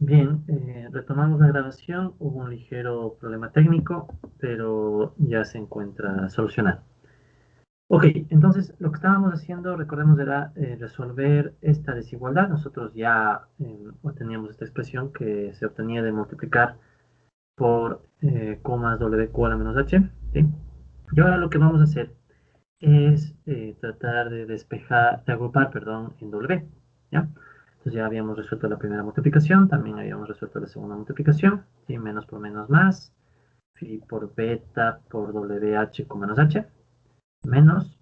Bien, retomamos la grabación. Hubo un ligero problema técnico, pero ya se encuentra solucionado. Ok, entonces lo que estábamos haciendo, recordemos, era resolver esta desigualdad. Nosotros ya obteníamos esta expresión que se obtenía de multiplicar por Q más WQ a la menos H. ¿Sí? Y ahora lo que vamos a hacer es tratar de despejar, de agrupar, perdón, en W. ¿Ya? Entonces ya habíamos resuelto la primera multiplicación, también habíamos resuelto la segunda multiplicación, ¿sí? Menos por menos más, phi por beta por WH con menos H, menos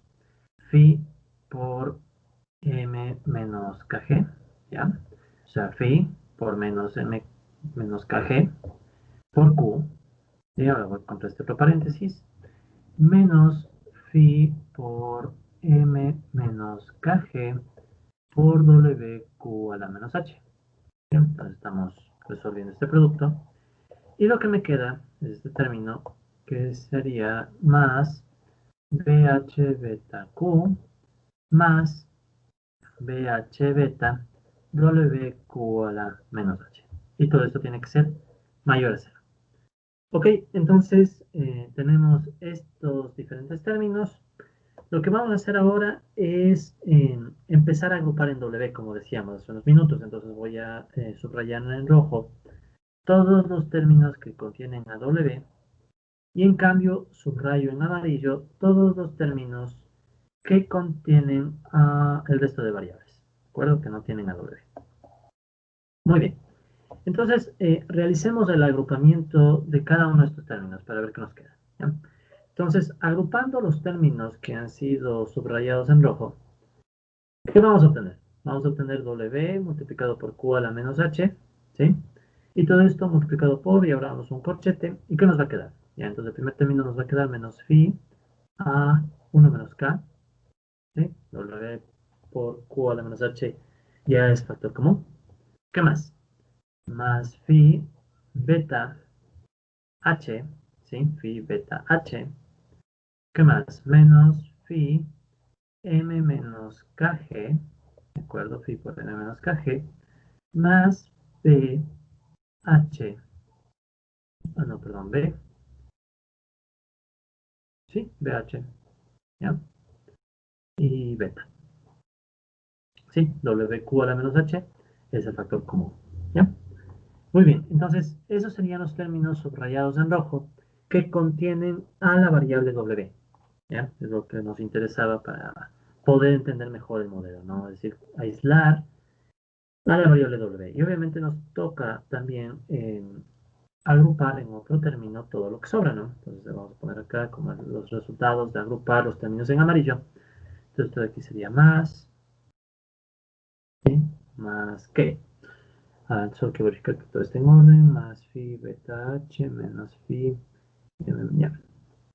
phi por M menos KG, ¿ya? O sea, phi por menos M menos KG por Q, y ahora voy contra este otro paréntesis, menos phi por M menos KG por WQ a la menos H. Bien, entonces estamos resolviendo este producto. Y lo que me queda es este término que sería más BH beta Q más BH beta WQ a la menos H. Y todo esto tiene que ser mayor a cero. Ok, entonces tenemos estos diferentes términos. Lo que vamos a hacer ahora es empezar a agrupar en W, como decíamos hace unos minutos. Entonces voy a subrayar en rojo todos los términos que contienen a W y en cambio subrayo en amarillo todos los términos que contienen el resto de variables. ¿De acuerdo? Que no tienen a W. Muy bien. Entonces, realicemos el agrupamiento de cada uno de estos términos para ver qué nos queda. ¿Ya? Entonces, agrupando los términos que han sido subrayados en rojo, ¿qué vamos a obtener? Vamos a obtener W multiplicado por Q a la menos H, ¿sí? Y todo esto multiplicado por, y ahora vamos a un corchete, ¿y qué nos va a quedar? Ya, entonces el primer término nos va a quedar menos phi a 1 menos K, ¿sí? W por Q a la menos H ya es factor común. ¿Qué más? Más phi beta H, ¿sí? Phi beta H. ¿Qué más? Menos phi M menos KG, ¿de acuerdo? Phi por M menos KG, más BH, no, perdón, B, ¿sí? BH, ¿ya? Y beta, ¿sí? WQ a la menos H es el factor común, ¿ya? Muy bien, entonces esos serían los términos subrayados en rojo que contienen a la variable W, ¿ya? Es lo que nos interesaba para poder entender mejor el modelo, ¿no? Es decir, aislar a la variable W. Y obviamente nos toca también agrupar en otro término todo lo que sobra, ¿no? Entonces vamos a poner acá como los resultados de agrupar los términos en amarillo. Entonces esto de aquí sería más, ¿sí? Más que. Solo que verificar que todo esté en orden, más phi beta h menos phi, ya.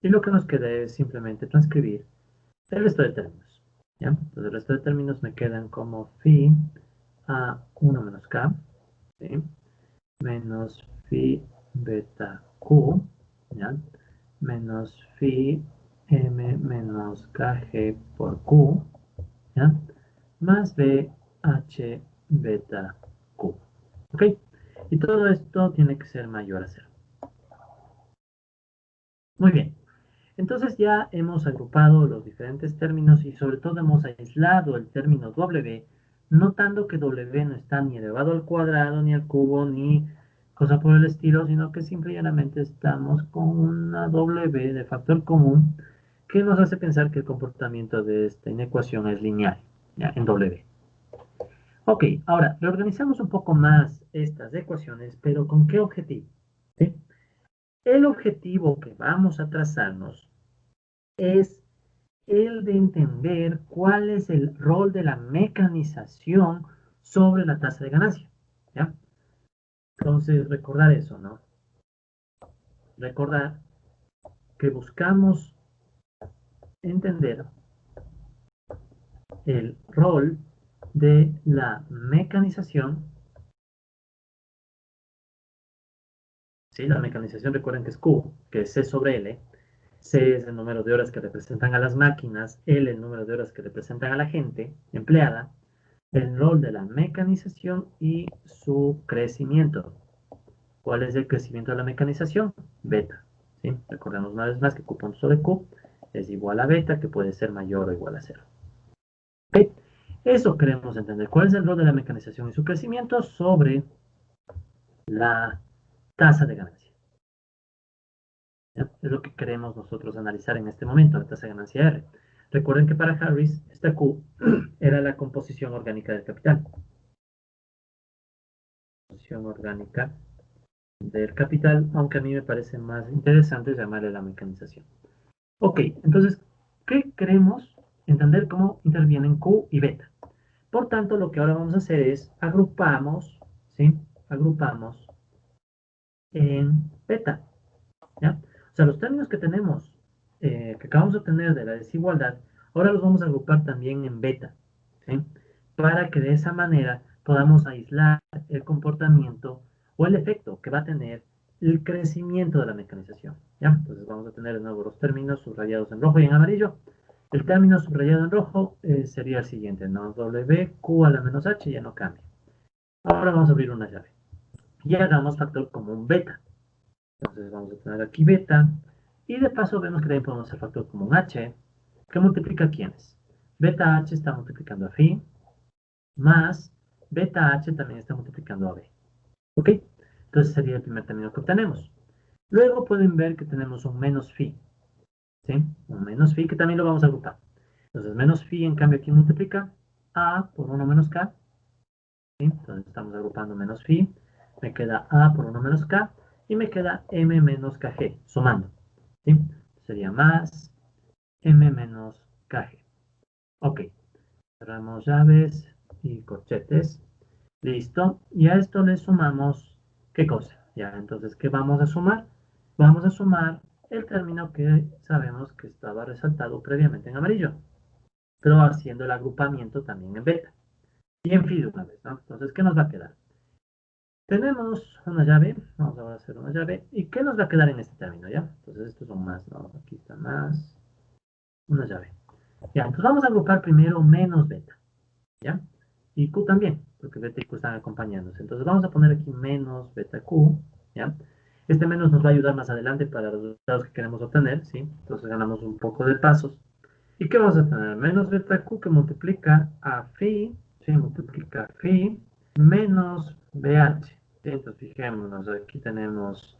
Y lo que nos queda es simplemente transcribir el resto de términos, ¿ya? Entonces el resto de términos me quedan como phi a 1 menos k, ¿sí? Menos phi beta q, ¿ya? Menos phi m menos kg por q, ¿ya? Más b h beta q. ¿Ok? Y todo esto tiene que ser mayor a cero. Muy bien. Entonces ya hemos agrupado los diferentes términos y sobre todo hemos aislado el término W, notando que W no está ni elevado al cuadrado, ni al cubo, ni cosa por el estilo, sino que simple y llanamente estamos con una W de factor común que nos hace pensar que el comportamiento de esta inecuación es lineal, ¿ya? En W. Ok, ahora reorganizamos un poco más estas ecuaciones, pero ¿con qué objetivo? ¿Sí? El objetivo que vamos a trazarnos es el de entender cuál es el rol de la mecanización sobre la tasa de ganancia. ¿Ya? Entonces, recordar eso, ¿no? Recordar que buscamos entender el rol de la mecanización. ¿Sí? La mecanización, recuerden que es Q, que es C sobre L. C es el número de horas que representan a las máquinas, L el número de horas que representan a la gente empleada, el rol de la mecanización y su crecimiento. ¿Cuál es el crecimiento de la mecanización? Beta. ¿Sí? Recordemos una vez más que Q punto sobre Q es igual a beta, que puede ser mayor o igual a 0. ¿Okay? Eso queremos entender. ¿Cuál es el rol de la mecanización y su crecimiento sobre la tasa de ganancia? ¿Ya? Es lo que queremos nosotros analizar en este momento, la tasa de ganancia R. Recuerden que para Harris, esta Q era la composición orgánica del capital. Composición orgánica del capital, aunque a mí me parece más interesante llamarle la mecanización. Ok, entonces, ¿qué queremos entender cómo intervienen Q y beta? Por tanto, lo que ahora vamos a hacer es agrupamos, ¿sí? Agrupamos en beta, ¿ya? O sea, los términos que tenemos, que acabamos de obtener de la desigualdad, ahora los vamos a agrupar también en beta, ¿sí? Para que de esa manera podamos aislar el comportamiento o el efecto que va a tener el crecimiento de la mecanización, ¿ya? Entonces vamos a tener de nuevo los términos subrayados en rojo y en amarillo. El término subrayado en rojo sería el siguiente, ¿no? WQ a la menos H ya no cambia. Ahora vamos a abrir una llave. Y hagamos factor común beta. Entonces vamos a tener aquí beta. Y de paso vemos que también podemos hacer factor común H, que multiplica a quiénes. Beta H está multiplicando a phi, más beta H también está multiplicando a B. ¿Ok? Entonces sería el primer término que obtenemos. Luego pueden ver que tenemos un menos phi. ¿Sí? Un menos phi que también lo vamos a agrupar. Entonces menos phi en cambio aquí multiplica A por 1 menos K. ¿Sí? Entonces estamos agrupando menos phi. Me queda A por 1 menos K. Y me queda M menos KG, sumando. ¿Sí? Sería más M menos KG. Ok. Cerramos llaves y corchetes. Listo. Y a esto le sumamos, ¿qué cosa? Ya, entonces, ¿qué vamos a sumar? Vamos a sumar el término que sabemos que estaba resaltado previamente en amarillo, pero haciendo el agrupamiento también en beta. Y en fin, una vez, ¿no? Entonces, ¿qué nos va a quedar? Tenemos una llave, vamos a hacer una llave, ¿y qué nos va a quedar en este término, ya? Entonces, estos son más, ¿no? Aquí está más, una llave. Ya, entonces vamos a agrupar primero menos beta, ¿ya? Y Q también, porque beta y Q están acompañándose. Entonces vamos a poner aquí menos beta Q, ¿ya? Este menos nos va a ayudar más adelante para los resultados que queremos obtener, ¿sí? Entonces ganamos un poco de pasos. ¿Y qué vamos a tener? Menos beta Q que multiplica a phi, ¿sí? Multiplica a phi menos BH. ¿Sí? Entonces fijémonos, aquí tenemos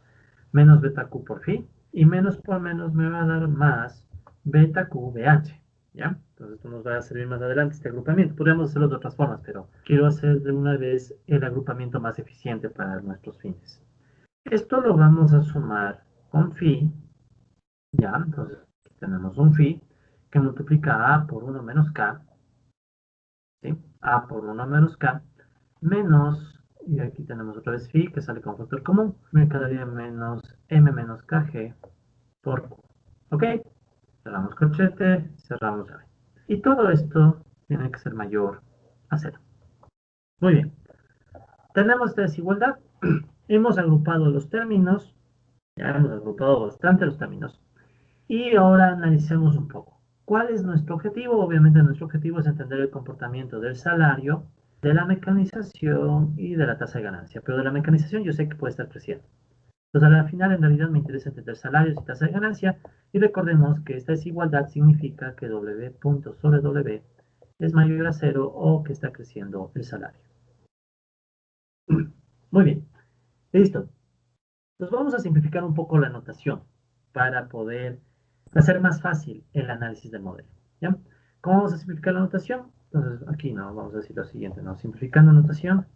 menos beta Q por phi, y menos por menos me va a dar más beta Q BH. ¿Ya? Entonces esto nos va a servir más adelante este agrupamiento. Podríamos hacerlo de otras formas, pero quiero hacer de una vez el agrupamiento más eficiente para nuestros fines. Esto lo vamos a sumar con phi, ¿ya? Entonces aquí tenemos un phi que multiplica a por 1 menos k, ¿sí? A por 1 menos k, menos, y aquí tenemos otra vez phi que sale con factor común, me quedaría menos m menos kg por q. ¿Ok? Cerramos corchete, cerramos llave. Y todo esto tiene que ser mayor a 0. Muy bien. Tenemos esta desigualdad. Hemos agrupado los términos. Ya hemos agrupado bastante los términos. Y ahora analicemos un poco. ¿Cuál es nuestro objetivo? Obviamente nuestro objetivo es entender el comportamiento del salario, de la mecanización y de la tasa de ganancia. Pero de la mecanización yo sé que puede estar creciendo. Entonces, al final, en realidad me interesa entender salarios y tasa de ganancia. Y recordemos que esta desigualdad significa que W punto sobre W es mayor a 0 o que está creciendo el salario. Muy bien, listo. Entonces vamos a simplificar un poco la notación para poder hacer más fácil el análisis del modelo. ¿Ya? ¿Cómo vamos a simplificar la notación? Entonces aquí no, vamos a decir lo siguiente, ¿no? Simplificando notación,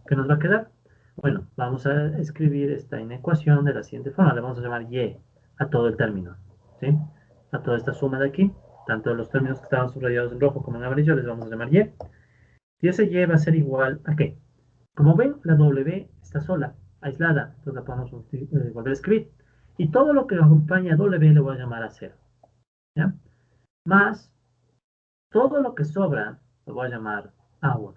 ¿qué nos va a quedar? Bueno, vamos a escribir esta inecuación de la siguiente forma. Le vamos a llamar y a todo el término, ¿sí? A toda esta suma de aquí, tanto los términos que estaban subrayados en rojo como en amarillo, les vamos a llamar y. Y ese y va a ser igual a ¿qué? Como ven, la W está sola, aislada, entonces la podemos volver a escribir. Y todo lo que acompaña a W le voy a llamar a 0, ¿ya? Más todo lo que sobra lo voy a llamar a 1.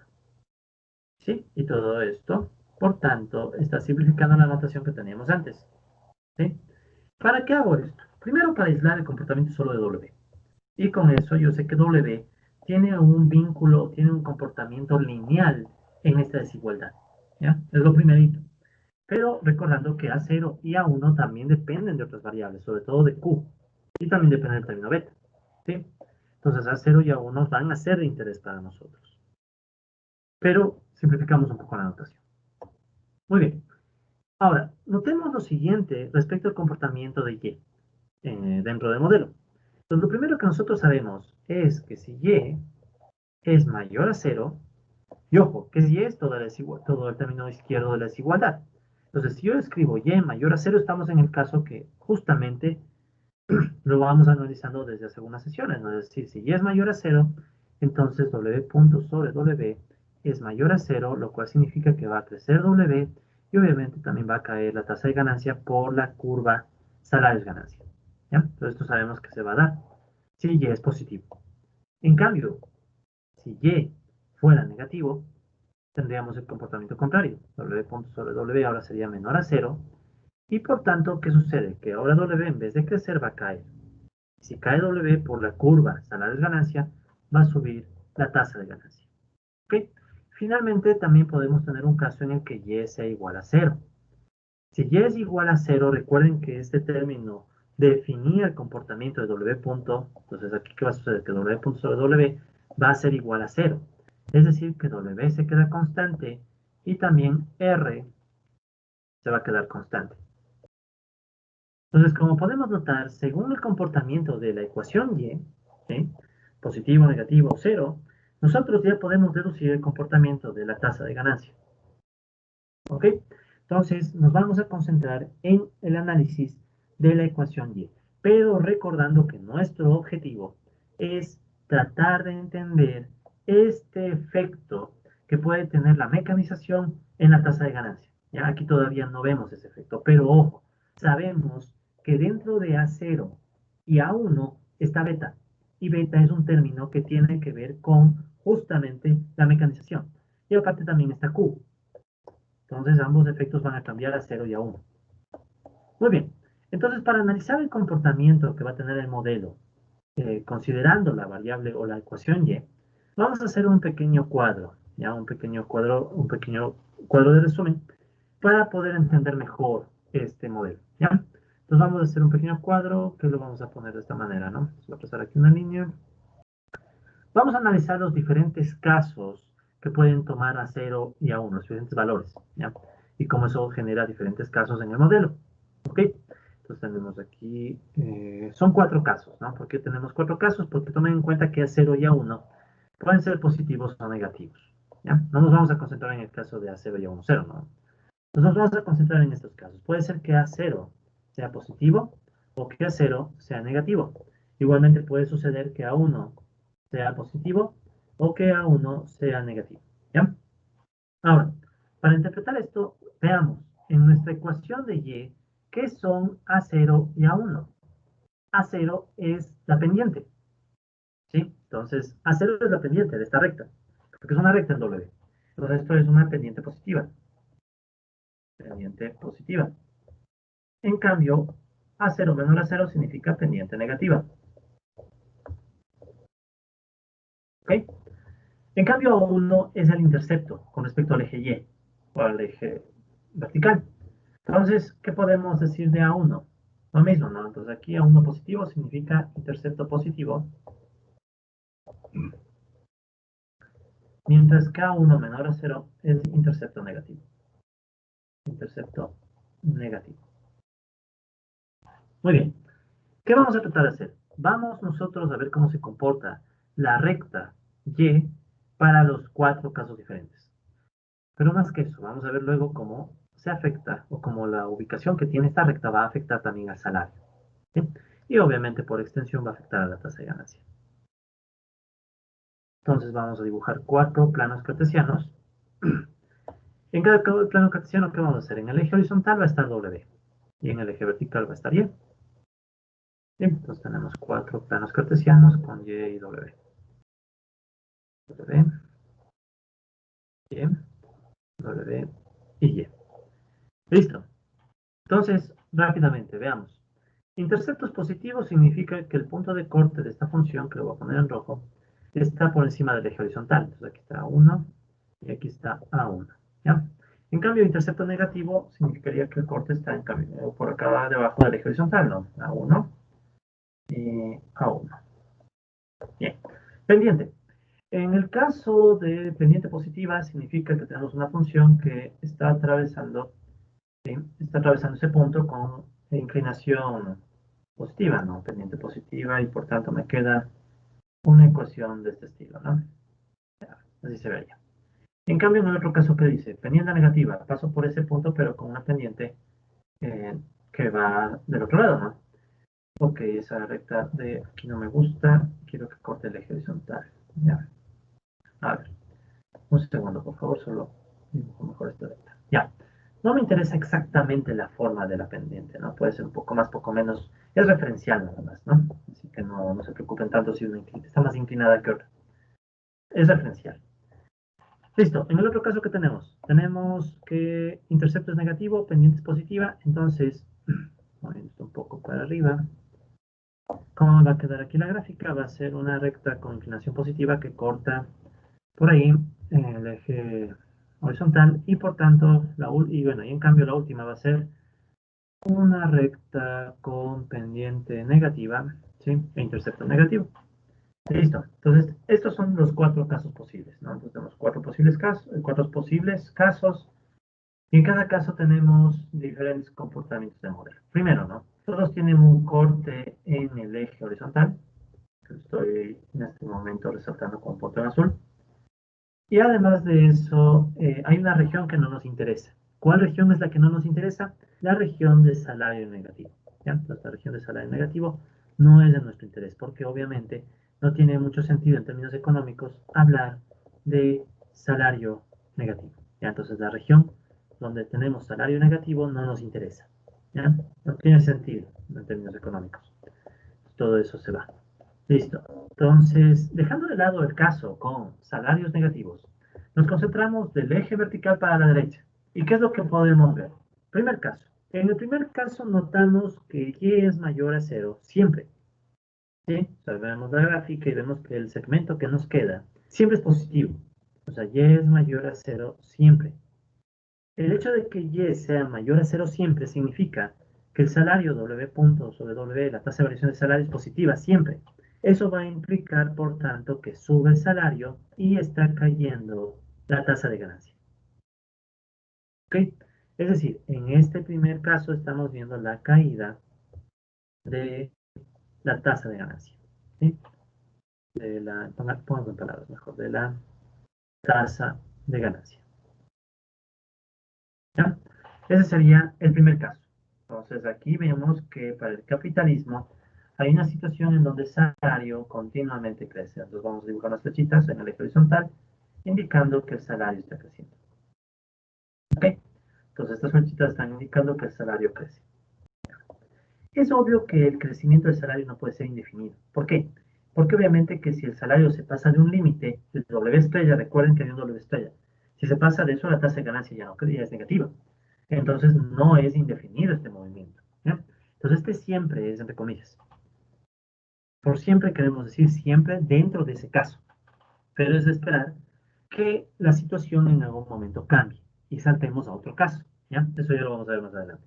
¿Sí? Y todo esto, por tanto, está simplificando la notación que teníamos antes. ¿Sí? ¿Para qué hago esto? Primero, para aislar el comportamiento solo de W. Y con eso yo sé que W tiene un vínculo, tiene un comportamiento lineal en esta desigualdad. ¿Ya? Es lo primerito. Pero recordando que A0 y A1 también dependen de otras variables, sobre todo de Q. Y también depende del término beta. ¿Sí? Entonces A0 y A1 van a ser de interés para nosotros. Pero simplificamos un poco la notación. Muy bien. Ahora, notemos lo siguiente respecto al comportamiento de Y dentro del modelo. Entonces, lo primero que nosotros sabemos es que si Y es mayor a 0, y ojo, que si es todo el término izquierdo de la desigualdad. Entonces, si yo escribo Y mayor a 0, estamos en el caso que justamente lo vamos analizando desde hace algunas sesiones, ¿no? Es decir, si Y es mayor a 0, entonces W punto sobre W es mayor a 0, lo cual significa que va a crecer W y obviamente también va a caer la tasa de ganancia por la curva salarios-ganancia. ¿Ya? Entonces esto sabemos que se va a dar si Y es positivo. En cambio, si Y fuera negativo, tendríamos el comportamiento contrario. W punto sobre W ahora sería menor a 0 y por tanto, ¿qué sucede? Que ahora W en vez de crecer va a caer. Si cae W por la curva salarios-ganancia, va a subir la tasa de ganancia. ¿Ok? Finalmente, también podemos tener un caso en el que Y sea igual a 0. Si Y es igual a 0, recuerden que este término definía el comportamiento de W punto. Entonces, aquí, ¿qué va a suceder? Que W punto sobre W va a ser igual a 0. Es decir, que W se queda constante y también R se va a quedar constante. Entonces, como podemos notar, según el comportamiento de la ecuación Y, ¿sí? Positivo, negativo o cero, nosotros ya podemos deducir el comportamiento de la tasa de ganancia. ¿Ok? Entonces, nos vamos a concentrar en el análisis de la ecuación Y, pero recordando que nuestro objetivo es tratar de entender este efecto que puede tener la mecanización en la tasa de ganancia. Ya aquí todavía no vemos ese efecto, pero ojo, sabemos que dentro de A0 y A1 está beta, y beta es un término que tiene que ver con justamente la mecanización. Y aparte también está Q. Entonces ambos efectos van a cambiar a 0 y a 1. Muy bien. Entonces, para analizar el comportamiento que va a tener el modelo, considerando la variable o la ecuación Y, vamos a hacer un pequeño cuadro, ya un pequeño cuadro de resumen, para poder entender mejor este modelo, ¿ya? Entonces vamos a hacer un pequeño cuadro que lo vamos a poner de esta manera, ¿no? Voy a pasar aquí una línea. Vamos a analizar los diferentes casos que pueden tomar a 0 y a 1, los diferentes valores, ¿ya? Y cómo eso genera diferentes casos en el modelo, ¿ok? Entonces tenemos aquí, son 4 casos, ¿no? ¿Por qué tenemos 4 casos? Porque tomen en cuenta que a 0 y a 1 pueden ser positivos o negativos, ¿ya? No nos vamos a concentrar en el caso de a 0 y a 1, 0, ¿no? Entonces nos vamos a concentrar en estos casos. Puede ser que a 0 sea positivo o que a 0 sea negativo. Igualmente puede suceder que a 1 sea positivo o que a 1 sea negativo. ¿Ya? Ahora, para interpretar esto, veamos en nuestra ecuación de Y, ¿qué son A0 y A1? A0 es la pendiente, ¿sí? Entonces, A0 es la pendiente de esta recta, porque es una recta en W. Entonces, esto es una pendiente positiva. Pendiente positiva. En cambio, A0 menor a 0 significa pendiente negativa. ¿Ok? En cambio, A1 es el intercepto con respecto al eje Y o al eje vertical. Entonces, ¿qué podemos decir de A1? Lo mismo, ¿no? Entonces aquí A1 positivo significa intercepto positivo, mientras que A1 menor a 0 es intercepto negativo. Intercepto negativo. Muy bien. ¿Qué vamos a tratar de hacer? Vamos nosotros a ver cómo se comporta la recta Y para los 4 casos diferentes. Pero más que eso, vamos a ver luego cómo se afecta o cómo la ubicación que tiene esta recta va a afectar también al salario. ¿Sí? Y obviamente por extensión va a afectar a la tasa de ganancia. Entonces vamos a dibujar 4 planos cartesianos. En cada plano cartesiano, ¿qué vamos a hacer? En el eje horizontal va a estar W y en el eje vertical va a estar Y. Bien, entonces tenemos 4 planos cartesianos con Y y W. W, Y, W y Y. Listo. Entonces, rápidamente, veamos. Interceptos positivos significa que el punto de corte de esta función, que lo voy a poner en rojo, está por encima del eje horizontal. Entonces aquí está A1 y aquí está A1. ¿Ya? En cambio, intercepto negativo significaría que el corte está por acá debajo del eje horizontal, ¿no? A1 y A1. Bien. Pendiente. En el caso de pendiente positiva, significa que tenemos una función que está atravesando, ¿sí? Está atravesando ese punto con inclinación positiva, ¿no? Pendiente positiva y por tanto me queda una ecuación de este estilo, ¿no? Así se vería. En cambio, en el otro caso que dice, pendiente negativa, paso por ese punto pero con una pendiente eh, que va del otro lado, ¿no? Ok, esa recta de aquí no me gusta, quiero que corte el eje horizontal. Ya. A ver, un segundo, por favor, solo dibujo mejor esta recta. Ya. No me interesa exactamente la forma de la pendiente, ¿no? Puede ser un poco más, poco menos. Es referencial nada más, ¿no? Así que no se preocupen tanto si una está más inclinada que otra. Es referencial. Listo. En el otro caso, ¿qué tenemos? Tenemos que intercepto es negativo, pendiente es positiva. Entonces, moviendo esto un poco para arriba. ¿Cómo va a quedar aquí la gráfica? Va a ser una recta con inclinación positiva que corta por ahí en el eje horizontal y por tanto, y bueno, y en cambio la última va a ser una recta con pendiente negativa, ¿sí? E intercepto negativo. Listo. Entonces, estos son los cuatro casos posibles, ¿no? Entonces tenemos cuatro posibles casos, y en cada caso tenemos diferentes comportamientos del modelo. Primero, ¿no? Todos tienen un corte en el eje horizontal, que estoy en este momento resaltando con punto en azul. Y además de eso, hay una región que no nos interesa. ¿Cuál región es la que no nos interesa? La región de salario negativo. ¿Ya? Entonces, la región de salario negativo no es de nuestro interés, porque obviamente no tiene mucho sentido en términos económicos hablar de salario negativo. ¿Ya? Entonces, la región donde tenemos salario negativo no nos interesa. ¿Ya? No tiene sentido en términos económicos. Todo eso se va. Listo. Entonces, dejando de lado el caso con salarios negativos, nos concentramos del eje vertical para la derecha. ¿Y qué es lo que podemos ver? Primer caso. En el primer caso notamos que y es mayor a cero siempre. ¿Sí? O sea, vemos la gráfica y vemos que el segmento que nos queda siempre es positivo. O sea, y es mayor a cero siempre. El hecho de que y sea mayor a cero siempre significa que el salario W punto sobre W, la tasa de variación de salario es positiva siempre. Eso va a implicar, por tanto, que sube el salario y está cayendo la tasa de ganancia. ¿Ok? Es decir, en este primer caso estamos viendo la caída de la tasa de ganancia. ¿Sí? Pongamos en palabras mejor, de la tasa de ganancia. ¿Ya? Ese sería el primer caso. Entonces aquí vemos que para el capitalismo hay una situación en donde el salario continuamente crece. Entonces vamos a dibujar las flechitas en el eje horizontal, indicando que el salario está creciendo. ¿Ok? Entonces estas flechitas están indicando que el salario crece. Es obvio que el crecimiento del salario no puede ser indefinido. ¿Por qué? Porque obviamente que si el salario se pasa de un límite, el W estrella, recuerden que hay un W estrella, si se pasa de eso, la tasa de ganancia ya es negativa. Entonces no es indefinido este movimiento. ¿Ya? Entonces este siempre es entre comillas. Por siempre queremos decir siempre dentro de ese caso. Pero es de esperar que la situación en algún momento cambie y saltemos a otro caso. ¿Ya? Eso ya lo vamos a ver más adelante.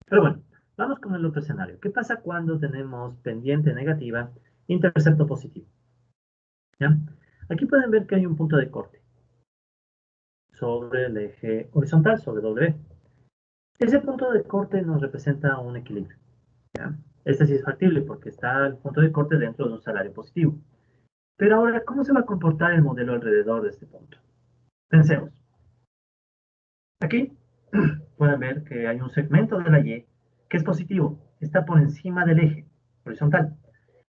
Pero bueno, vamos con el otro escenario. ¿Qué pasa cuando tenemos pendiente negativa, intercepto positivo? ¿Ya? Aquí pueden ver que hay un punto de corte sobre el eje horizontal, sobre W. Ese punto de corte nos representa un equilibrio. ¿Ya? Este sí es factible porque está el punto de corte dentro de un salario positivo. Pero ahora, ¿cómo se va a comportar el modelo alrededor de este punto? Pensemos. Aquí pueden ver que hay un segmento de la Y que es positivo, está por encima del eje horizontal.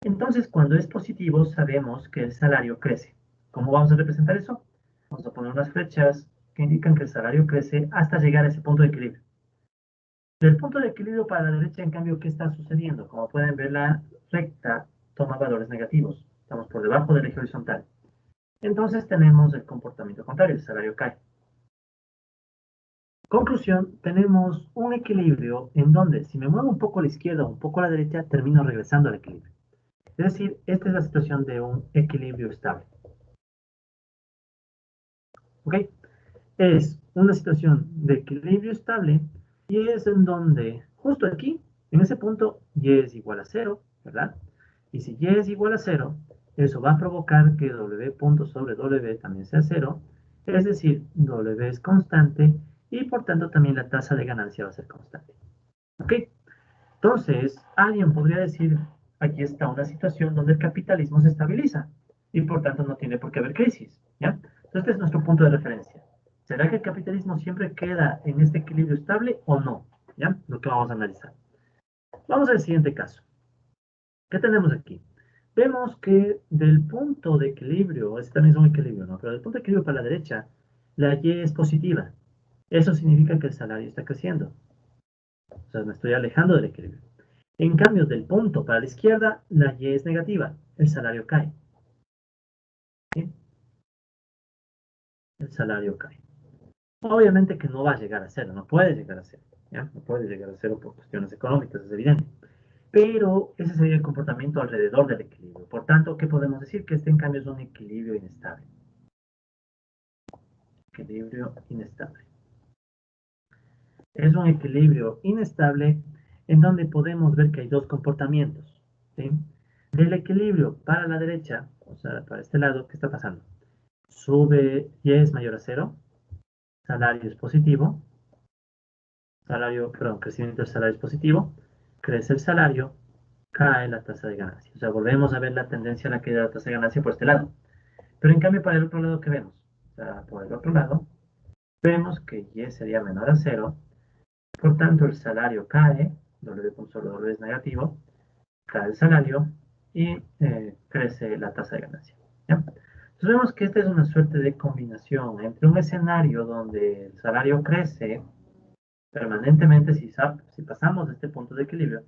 Entonces, cuando es positivo, sabemos que el salario crece. ¿Cómo vamos a representar eso? Vamos a poner unas flechas que indican que el salario crece hasta llegar a ese punto de equilibrio. Del punto de equilibrio para la derecha, en cambio, ¿qué está sucediendo? Como pueden ver, la recta toma valores negativos. Estamos por debajo del eje horizontal. Entonces tenemos el comportamiento contrario, el salario cae. Conclusión, tenemos un equilibrio en donde si me muevo un poco a la izquierda o un poco a la derecha, termino regresando al equilibrio. Es decir, esta es la situación de un equilibrio estable. ¿Ok? Es una situación de equilibrio estable y es en donde, justo aquí, en ese punto, y es igual a cero, ¿verdad? Y si y es igual a cero, eso va a provocar que w punto sobre w también sea cero, es decir, w es constante y por tanto también la tasa de ganancia va a ser constante. ¿Ok? Entonces, alguien podría decir, aquí está una situación donde el capitalismo se estabiliza y por tanto no tiene por qué haber crisis, ¿ya? Entonces, este es nuestro punto de referencia. ¿Será que el capitalismo siempre queda en este equilibrio estable o no? ¿Ya? Lo que vamos a analizar. Vamos al siguiente caso. ¿Qué tenemos aquí? Vemos que del punto de equilibrio, este también es un equilibrio, ¿no? Pero del punto de equilibrio para la derecha, la Y es positiva. Eso significa que el salario está creciendo. O sea, me estoy alejando del equilibrio. En cambio, del punto para la izquierda, la Y es negativa, el salario cae. ¿Sí? El salario cae. Obviamente que no va a llegar a cero, no puede llegar a cero. ¿Ya? No puede llegar a cero por cuestiones económicas, es evidente. Pero ese sería el comportamiento alrededor del equilibrio. Por tanto, ¿qué podemos decir? Que este en cambio es un equilibrio inestable. Equilibrio inestable. Es un equilibrio inestable en donde podemos ver que hay dos comportamientos. ¿Sí? Del equilibrio para la derecha, o sea, para este lado, ¿qué está pasando? Sube y es mayor a cero, salario es positivo, crecimiento del salario es positivo, crece el salario, cae la tasa de ganancia. O sea, volvemos a ver la tendencia a la caída de la tasa de ganancia por este lado. Pero en cambio, para el otro lado, ¿qué vemos? O sea, por el otro lado, vemos que Y sería menor a cero, por tanto el salario cae, W con solo W es negativo, cae el salario y crece la tasa de ganancia. ¿Ya? Entonces vemos que esta es una suerte de combinación entre un escenario donde el salario crece permanentemente si pasamos de este punto de equilibrio,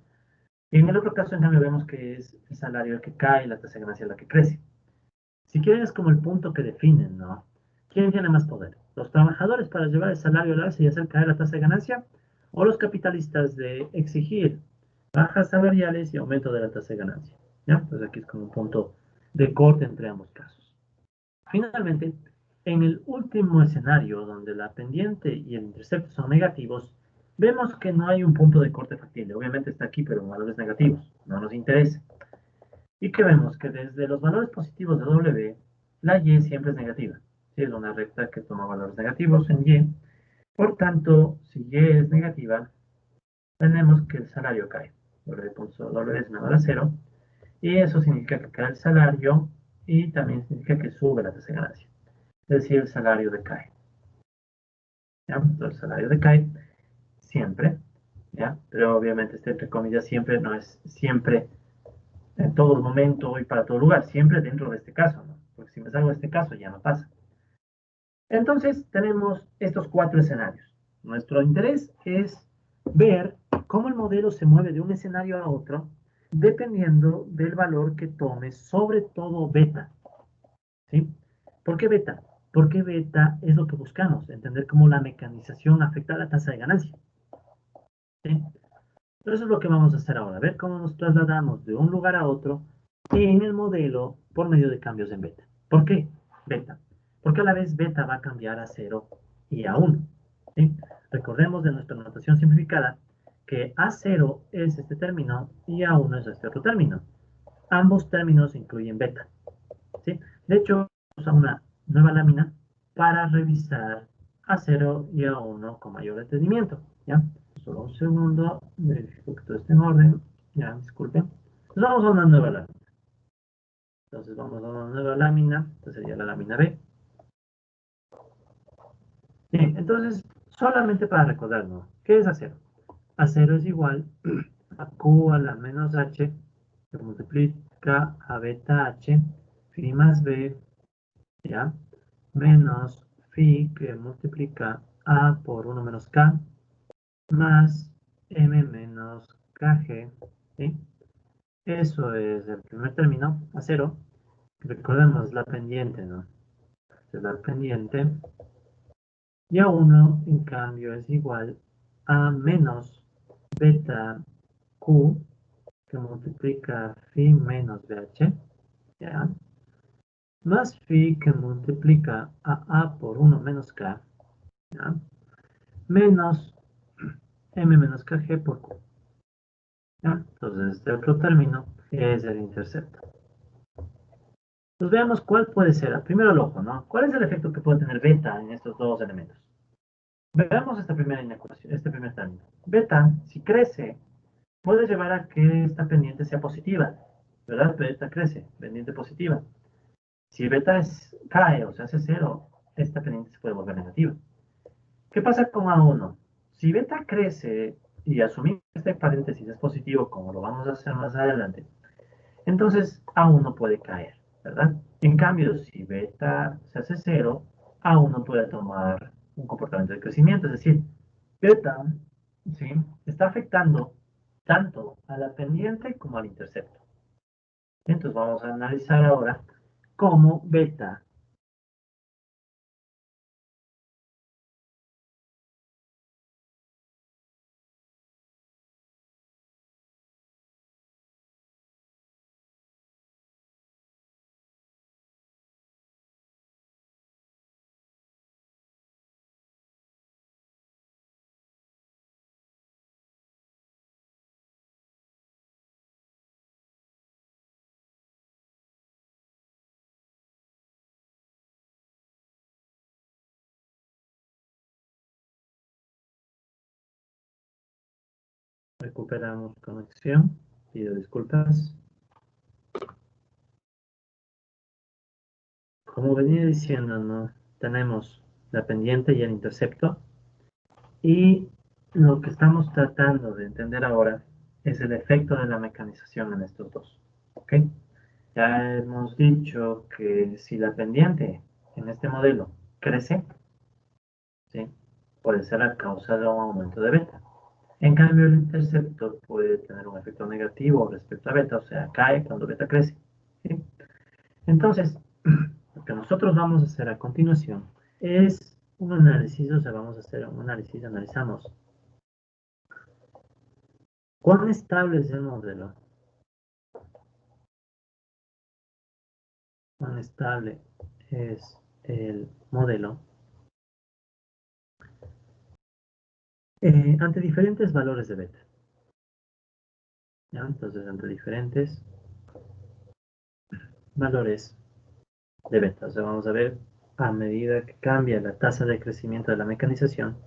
y en el otro caso, en cambio, vemos que es el salario el que cae y la tasa de ganancia la que crece. Si quieren, es como el punto que definen, ¿no? ¿Quién tiene más poder? ¿Los trabajadores para llevar el salario al alza y hacer caer la tasa de ganancia? ¿O los capitalistas de exigir bajas salariales y aumento de la tasa de ganancia? ¿Ya? Pues aquí es como un punto de corte entre ambos casos. Finalmente, en el último escenario, donde la pendiente y el intercepto son negativos, vemos que no hay un punto de corte factible. Obviamente está aquí, pero en valores negativos. No nos interesa. Y que vemos que desde los valores positivos de W, la Y siempre es negativa. Si es una recta que toma valores negativos en Y. Por tanto, si Y es negativa, tenemos que el salario cae. W es menor a cero. Y eso significa que cae el salario y también significa que sube la tasa de ganancia. Es decir, el salario decae. ¿Ya? Entonces, el salario decae siempre. ¿Ya? Pero obviamente este entre comillas siempre no es siempre en todo momento y para todo lugar, siempre dentro de este caso, ¿no? Porque si me salgo de este caso ya no pasa. Entonces tenemos estos cuatro escenarios. Nuestro interés es ver cómo el modelo se mueve de un escenario a otro dependiendo del valor que tome, sobre todo beta. ¿Sí? ¿Por qué beta? Porque beta es lo que buscamos, entender cómo la mecanización afecta a la tasa de ganancia. ¿Sí? Pero eso es lo que vamos a hacer ahora, ver cómo nos trasladamos de un lugar a otro en el modelo por medio de cambios en beta. ¿Por qué beta? Porque a la vez beta va a cambiar a 0 y a 1. ¿Sí? Recordemos de nuestra notación simplificada que A0 es este término y A1 es este otro término. Ambos términos incluyen beta. ¿Sí? De hecho, vamos a una nueva lámina para revisar A0 y A1 con mayor detenimiento. ¿Ya? Solo un segundo, verifico que todo esté en orden. Ya, disculpen. Entonces vamos a una nueva lámina. Entonces vamos a una nueva lámina. Esta sería la lámina B. Bien, entonces, solamente para recordarnos, ¿qué es A0? A0 es igual a Q a la menos H, que multiplica a beta H, phi más B, ¿ya? Menos phi, que multiplica A por 1 menos K, más M menos KG, ¿sí? Eso es el primer término, a cero. Recordemos la pendiente, ¿no? Es la pendiente Y A1, en cambio, es igual a menos beta Q, que multiplica phi menos BH, ¿ya? Más phi que multiplica a A por 1 menos K, ¿ya? Menos M menos KG por Q, ¿ya? Entonces, este otro término es el intercepto. Pues veamos cuál puede ser. Primero el ojo, ¿no? ¿Cuál es el efecto que puede tener beta en estos dos elementos? Veamos esta primera inecuación, este primer término. Beta, si crece, puede llevar a que esta pendiente sea positiva, ¿verdad? Beta crece, pendiente positiva. Si beta cae o se hace cero, esta pendiente se puede volver negativa. ¿Qué pasa con A1? Si beta crece y asumimos que este paréntesis es positivo, como lo vamos a hacer más adelante, entonces A1 puede caer, ¿verdad? En cambio, si beta se hace cero, A1 puede tomar un comportamiento de crecimiento, es decir, beta, ¿sí? Está afectando tanto a la pendiente como al intercepto. Entonces vamos a analizar ahora cómo beta recuperamos conexión, pido disculpas. Como venía diciendo, ¿no? Tenemos la pendiente y el intercepto, y lo que estamos tratando de entender ahora es el efecto de la mecanización en estos dos. ¿Ok? Ya hemos dicho que si la pendiente en este modelo crece, ¿sí? Puede ser a causa de un aumento de beta. En cambio, el interceptor puede tener un efecto negativo respecto a beta, o sea, cae cuando beta crece. ¿Sí? Entonces, lo que nosotros vamos a hacer a continuación es un análisis, o sea, vamos a hacer un análisis, analizamos cuán estable es el modelo, cuán estable es el modelo ante diferentes valores de beta. ¿Ya? Entonces, ante diferentes valores de beta. O sea, vamos a ver a medida que cambia la tasa de crecimiento de la mecanización.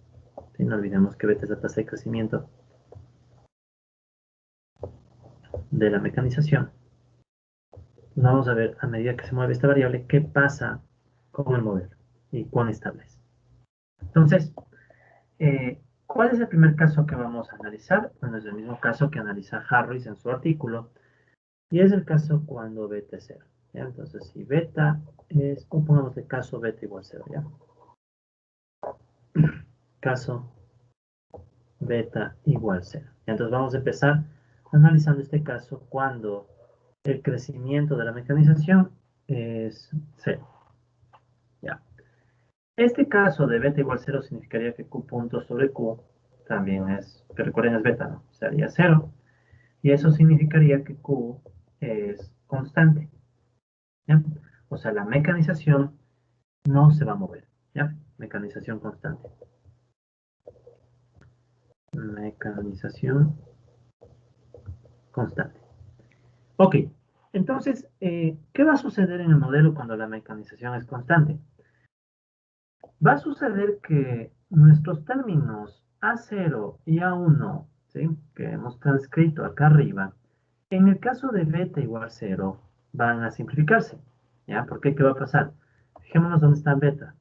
¿Sí? No olvidemos que beta es la tasa de crecimiento de la mecanización. Vamos a ver a medida que se mueve esta variable qué pasa con el modelo y cuán estable es. Entonces, ¿cuál es el primer caso que vamos a analizar? Bueno, es el mismo caso que analiza Harris en su artículo, y es el caso cuando beta es cero. ¿Ya? Entonces, si beta es, pongamos el caso beta igual cero, ¿ya? Caso beta igual cero. Entonces vamos a empezar analizando este caso cuando el crecimiento de la mecanización es cero. ¿Ya? Este caso de beta igual cero significaría que Q punto sobre Q también es, que recuerden es beta, ¿no? Sería cero. Y eso significaría que Q es constante. ¿Ya? O sea, la mecanización no se va a mover. ¿Ya? Mecanización constante. Mecanización constante. Ok, entonces, ¿qué va a suceder en el modelo cuando la mecanización es constante? Va a suceder que nuestros términos A0 y A1, ¿sí? Que hemos transcrito acá arriba, en el caso de beta igual 0, van a simplificarse. ¿Ya? ¿Por qué? ¿Qué va a pasar? Fijémonos dónde está beta.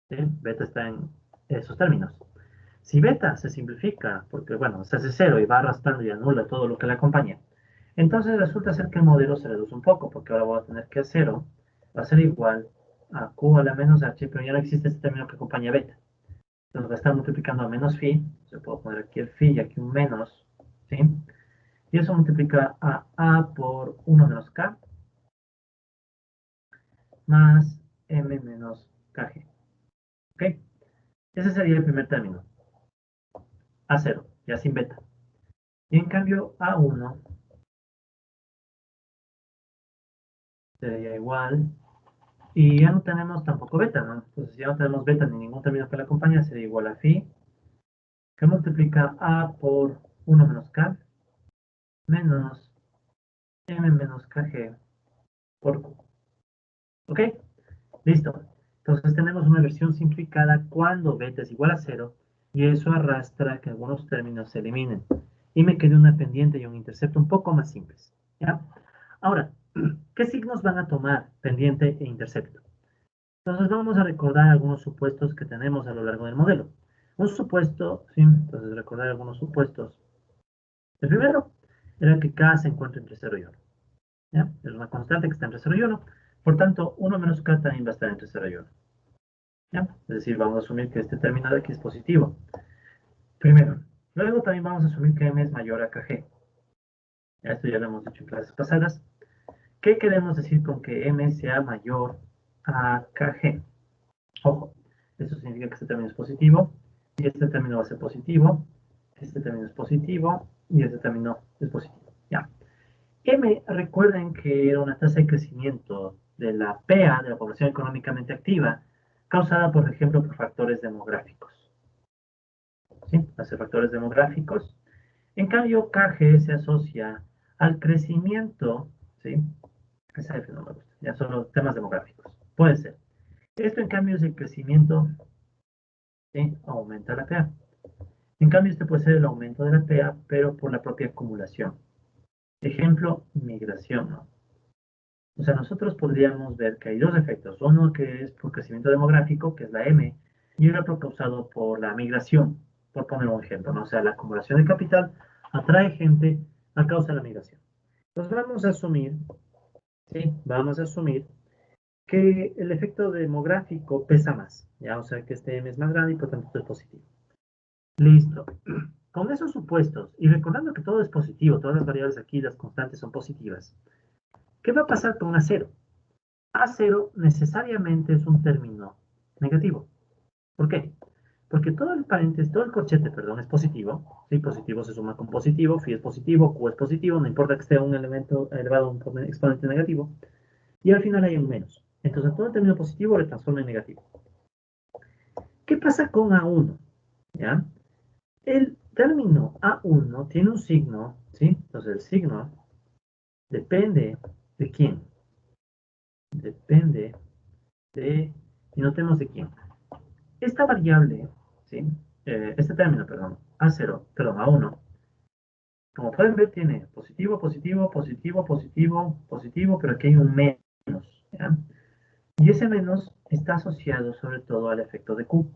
¿Sí? Beta está en esos términos. Si beta se simplifica, porque bueno, se hace cero y va arrastrando y anula todo lo que le acompaña, entonces resulta ser que el modelo se reduce un poco, porque ahora voy a tener que cero va a ser igual a Q a la menos H, pero ya no existe este término que acompaña beta. Entonces va a estar multiplicando a menos phi, se puedo poner aquí el phi y aquí un menos, ¿sí? Y eso multiplica a por 1 menos K más M menos KG. ¿Ok? Ese sería el primer término. A0, ya sin beta. Y en cambio, A1 sería igual. Y ya no tenemos tampoco beta, ¿no? Entonces, ya no tenemos beta ni ningún término que la acompañe, sería igual a phi, que multiplica A por 1 menos K, menos M menos KG por Q. ¿Ok? Listo. Entonces tenemos una versión simplificada cuando beta es igual a 0 y eso arrastra que algunos términos se eliminen. Y me quede una pendiente y un intercepto un poco más simples. ¿Ya? Ahora, ¿qué signos van a tomar pendiente e intercepto? Entonces vamos a recordar algunos supuestos que tenemos a lo largo del modelo. Un supuesto, ¿sí? Entonces recordar algunos supuestos. El primero era que K se encuentra entre 0 y 1. ¿Ya? Es una constante que está entre 0 y 1. Por tanto, 1 menos K también va a estar entre 0 y 1. ¿Ya? Es decir, vamos a asumir que este término de aquí es positivo. Primero. Luego también vamos a asumir que M es mayor a KG. Esto ya lo hemos dicho en clases pasadas. ¿Qué queremos decir con que M sea mayor a KG? Ojo, eso significa que este término es positivo, y este término va a ser positivo, este término es positivo, y este término es positivo. Ya. M, recuerden que era una tasa de crecimiento de la PA, de la población económicamente activa, causada, por ejemplo, por factores demográficos. ¿Sí? Hace factores demográficos. En cambio, KG se asocia al crecimiento, ¿sí? Esa F no me gusta, ya son los temas demográficos. Puede ser. Esto, en cambio, es el crecimiento, ¿sí? Aumenta la PA. En cambio, este puede ser el aumento de la PA, pero por la propia acumulación. Ejemplo, migración, ¿no? O sea, nosotros podríamos ver que hay dos efectos. Uno que es por crecimiento demográfico, que es la M, y otro causado por la migración, por poner un ejemplo, ¿no? O sea, la acumulación de capital atrae gente a causa de la migración. Entonces vamos a asumir, ¿sí? Vamos a asumir que el efecto demográfico pesa más, ¿ya? O sea, que este M es más grande y por tanto es positivo. Listo. Con esos supuestos, y recordando que todo es positivo, todas las variables aquí, las constantes son positivas, ¿qué va a pasar con A0? A0 necesariamente es un término negativo. ¿Por qué? Porque todo el paréntesis, todo el corchete, perdón, es positivo. Sí, positivo se suma con positivo, phi es positivo, q es positivo, no importa que esté un elemento elevado a un exponente negativo. Y al final hay un menos. Entonces todo el término positivo le transforma en negativo. ¿Qué pasa con A1? ¿Ya? El término A1 tiene un signo, ¿sí? Entonces el signo depende de quién. Depende de, y notemos de quién. Esta variable, ¿sí? Este término, perdón, A0, perdón, A1, como pueden ver, tiene positivo, positivo, positivo, positivo, positivo, pero aquí hay un menos, ¿ya? Y ese menos está asociado sobre todo al efecto de Q.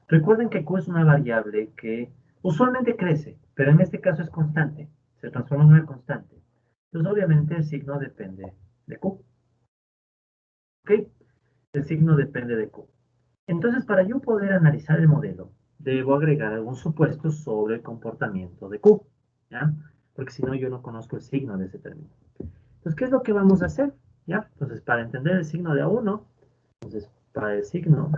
Recuerden que Q es una variable que usualmente crece, pero en este caso es constante, se transforma en una constante. Entonces, obviamente, el signo depende de Q. ¿Ok? El signo depende de Q. Entonces, para yo poder analizar el modelo, debo agregar algún supuesto sobre el comportamiento de Q, ¿ya? Porque si no, yo no conozco el signo de ese término. Entonces, ¿qué es lo que vamos a hacer? ¿Ya? Entonces, para entender el signo de A1, entonces, para el signo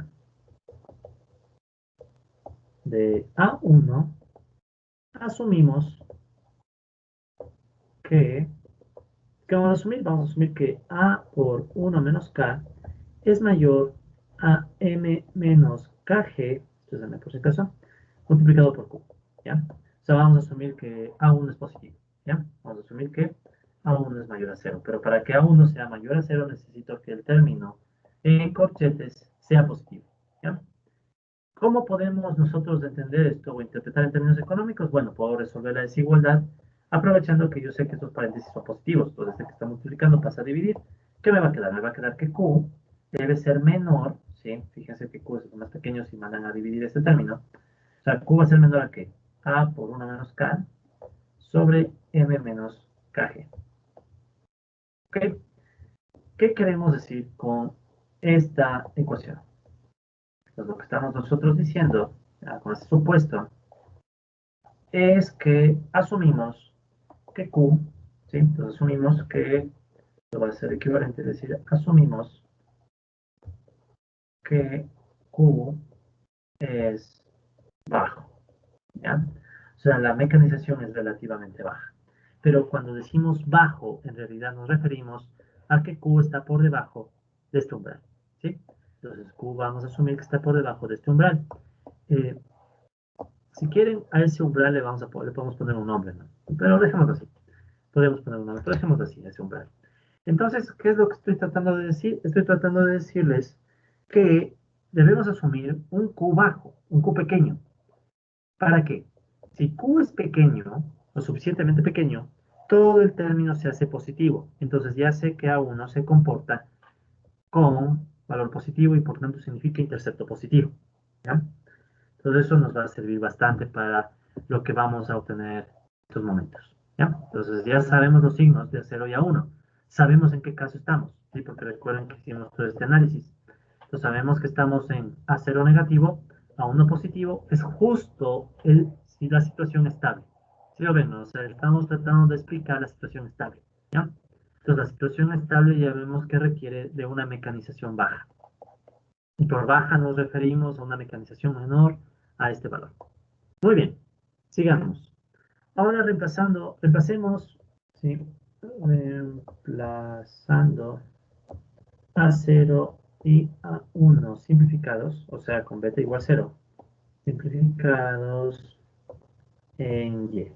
de A1, asumimos que, ¿qué vamos a asumir? Vamos a asumir que A por 1 menos K es mayor a M menos KG, esto es M por si acaso, multiplicado por Q, ¿ya? O sea, vamos a asumir que A1 es positivo, ¿ya? Vamos a asumir que A1 es mayor a 0, pero para que A1 sea mayor a 0 necesito que el término en corchetes sea positivo, ¿ya? ¿Cómo podemos nosotros entender esto o interpretar en términos económicos? Bueno, puedo resolver la desigualdad aprovechando que yo sé que estos paréntesis son positivos. Entonces, este que está multiplicando pasa a dividir. ¿Qué me va a quedar? Me va a quedar que Q debe ser menor, ¿sí? Fíjense que Q es más pequeño si mandan a dividir este término. O sea, Q va a ser menor a ¿qué? A por 1 menos K sobre M menos KG. ¿Ok? ¿Qué queremos decir con esta ecuación? Pues lo que estamos nosotros diciendo, con este supuesto, es que asumimos que Q, ¿sí? Entonces asumimos que esto va a ser equivalente, es decir, asumimos que Q es bajo, ¿ya? O sea, la mecanización es relativamente baja. Pero cuando decimos bajo, en realidad nos referimos a que Q está por debajo de este umbral, ¿sí? Entonces, Q vamos a asumir que está por debajo de este umbral. Eh, si quieren, a ese umbral le podemos poner un nombre, ¿no? Pero dejémoslo así. Podemos poner un nombre, pero dejémoslo así, ese umbral. Entonces, ¿qué es lo que estoy tratando de decir? Estoy tratando de decirles que debemos asumir un Q bajo, un Q pequeño. ¿Para qué? Si Q es pequeño, lo suficientemente pequeño, todo el término se hace positivo. Entonces ya sé que A1 se comporta con valor positivo y por tanto significa intercepto positivo. ¿Ya? Entonces eso nos va a servir bastante para lo que vamos a obtener en estos momentos. ¿Ya? Entonces ya sabemos los signos de A0 y A1. Sabemos en qué caso estamos, ¿sí? Porque recuerden que hicimos todo este análisis. Entonces sabemos que estamos en A0 negativo, A1 positivo, es justo si la situación estable. ¿Sí lo ven? O sea, estamos tratando de explicar la situación estable. ¿Ya? Entonces la situación estable ya vemos que requiere de una mecanización baja. Y por baja nos referimos a una mecanización menor a este valor. Muy bien, sigamos. Ahora reemplacemos, ¿sí? Reemplazando A0 y A1 simplificados, o sea, con beta igual 0, simplificados en Y.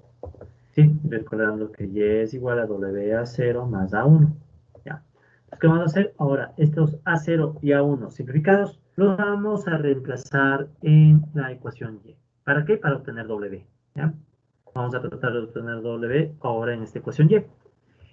¿Sí? Recordando que Y es igual a WA0 más A1. ¿Ya? Entonces, ¿qué vamos a hacer? Ahora, estos A0 y A1 simplificados los vamos a reemplazar en la ecuación Y. ¿Para qué? Para obtener W. ¿Ya? Vamos a tratar de obtener W ahora en esta ecuación Y.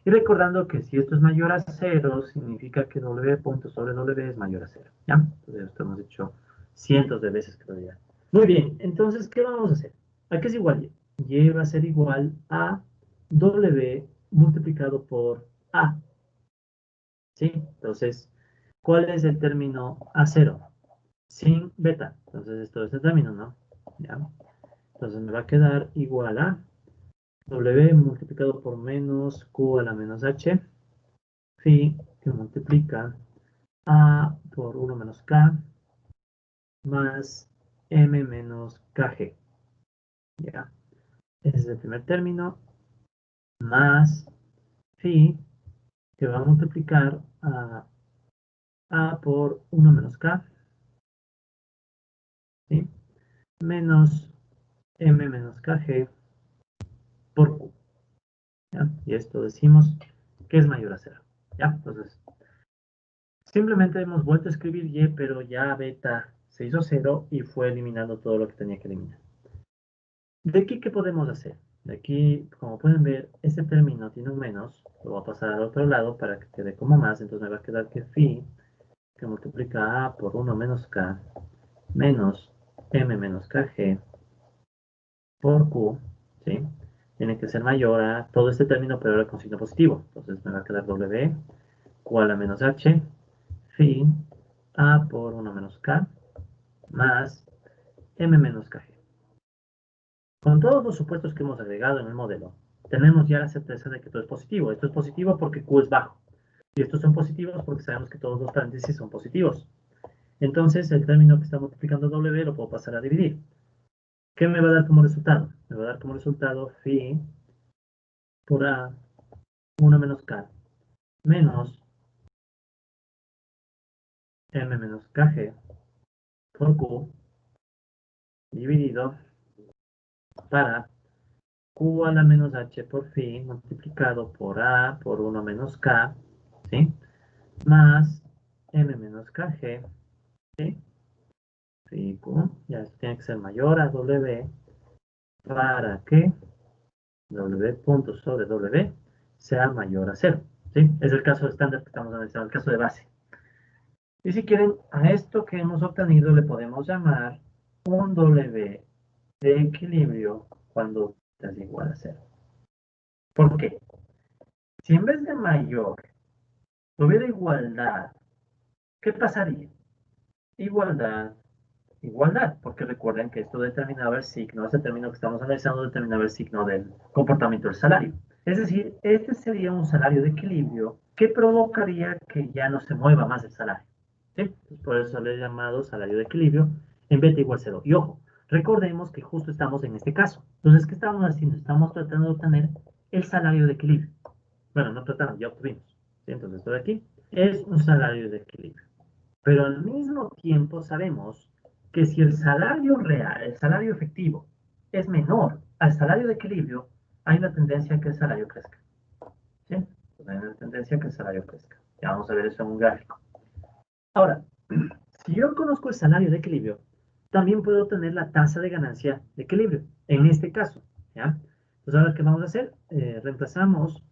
Y recordando que si esto es mayor a 0, significa que W punto sobre W es mayor a 0. ¿Ya? Entonces, esto hemos dicho cientos de veces que lo diga. Muy bien, entonces, ¿qué vamos a hacer? ¿A qué es igual Y? Y va a ser igual a W multiplicado por A. ¿Sí? Entonces, ¿cuál es el término A0? Sin beta. Entonces, esto es el término, ¿no? ¿Ya? Entonces, me va a quedar igual a W multiplicado por menos Q a la menos H, phi, que multiplica A por 1 menos K, más M menos KG. ¿Ya? Ese es el primer término, más phi, que va a multiplicar a por 1 menos K, ¿sí? Menos M menos KG por Q. ¿Ya? Y esto decimos que es mayor a 0. ¿Ya? Entonces, simplemente hemos vuelto a escribir Y, pero ya beta se hizo 0 y fue eliminando todo lo que tenía que eliminar. ¿De aquí qué podemos hacer? De aquí, como pueden ver, este término tiene un menos, lo voy a pasar al otro lado para que quede como más, entonces me va a quedar que phi, que multiplica A por 1 menos K, menos M menos KG por Q, ¿sí? Tiene que ser mayor a todo este término, pero ahora con signo positivo. Entonces me va a quedar W, Q a la menos H, phi, A por 1 menos K, más M menos KG. Con todos los supuestos que hemos agregado en el modelo, tenemos ya la certeza de que todo es positivo. Esto es positivo porque Q es bajo. Y estos son positivos porque sabemos que todos los paréntesis son positivos. Entonces, el término que está multiplicando W lo puedo pasar a dividir. ¿Qué me va a dar como resultado? Me va a dar como resultado phi por A 1 menos K menos M menos KG por Q dividido para Q a la menos H por phi multiplicado por A por 1 menos K, ¿sí? Más M menos KG, ¿sí? Phi Q, ya esto tiene que ser mayor a W para que W punto sobre W sea mayor a 0, ¿sí? Es el caso estándar que estamos analizando, el caso de base. Y si quieren, a esto que hemos obtenido le podemos llamar un W de equilibrio cuando es igual a 0. ¿Por qué? Si en vez de mayor tuviera igualdad, ¿qué pasaría? Igualdad, igualdad, porque recuerden que esto determinaba el signo, ese término que estamos analizando determinaba el signo del comportamiento del salario. Es decir, este sería un salario de equilibrio que provocaría que ya no se mueva más el salario. ¿Sí? Por eso le he llamado salario de equilibrio en beta igual 0. Y ojo, recordemos que justo estamos en este caso. Entonces, ¿qué estamos haciendo? Estamos tratando de obtener el salario de equilibrio. Bueno, no tratamos, ya obtuvimos. ¿Sí? Entonces, esto de aquí es un salario de equilibrio. Pero al mismo tiempo sabemos que si el salario real, el salario efectivo, es menor al salario de equilibrio, hay una tendencia a que el salario crezca. ¿Sí? Pues hay una tendencia a que el salario crezca. Ya vamos a ver eso en un gráfico. Ahora, si yo conozco el salario de equilibrio, también puedo obtener la tasa de ganancia de equilibrio, en este caso. ¿Ya? Entonces, ahora, ¿qué vamos a hacer? Reemplazamos,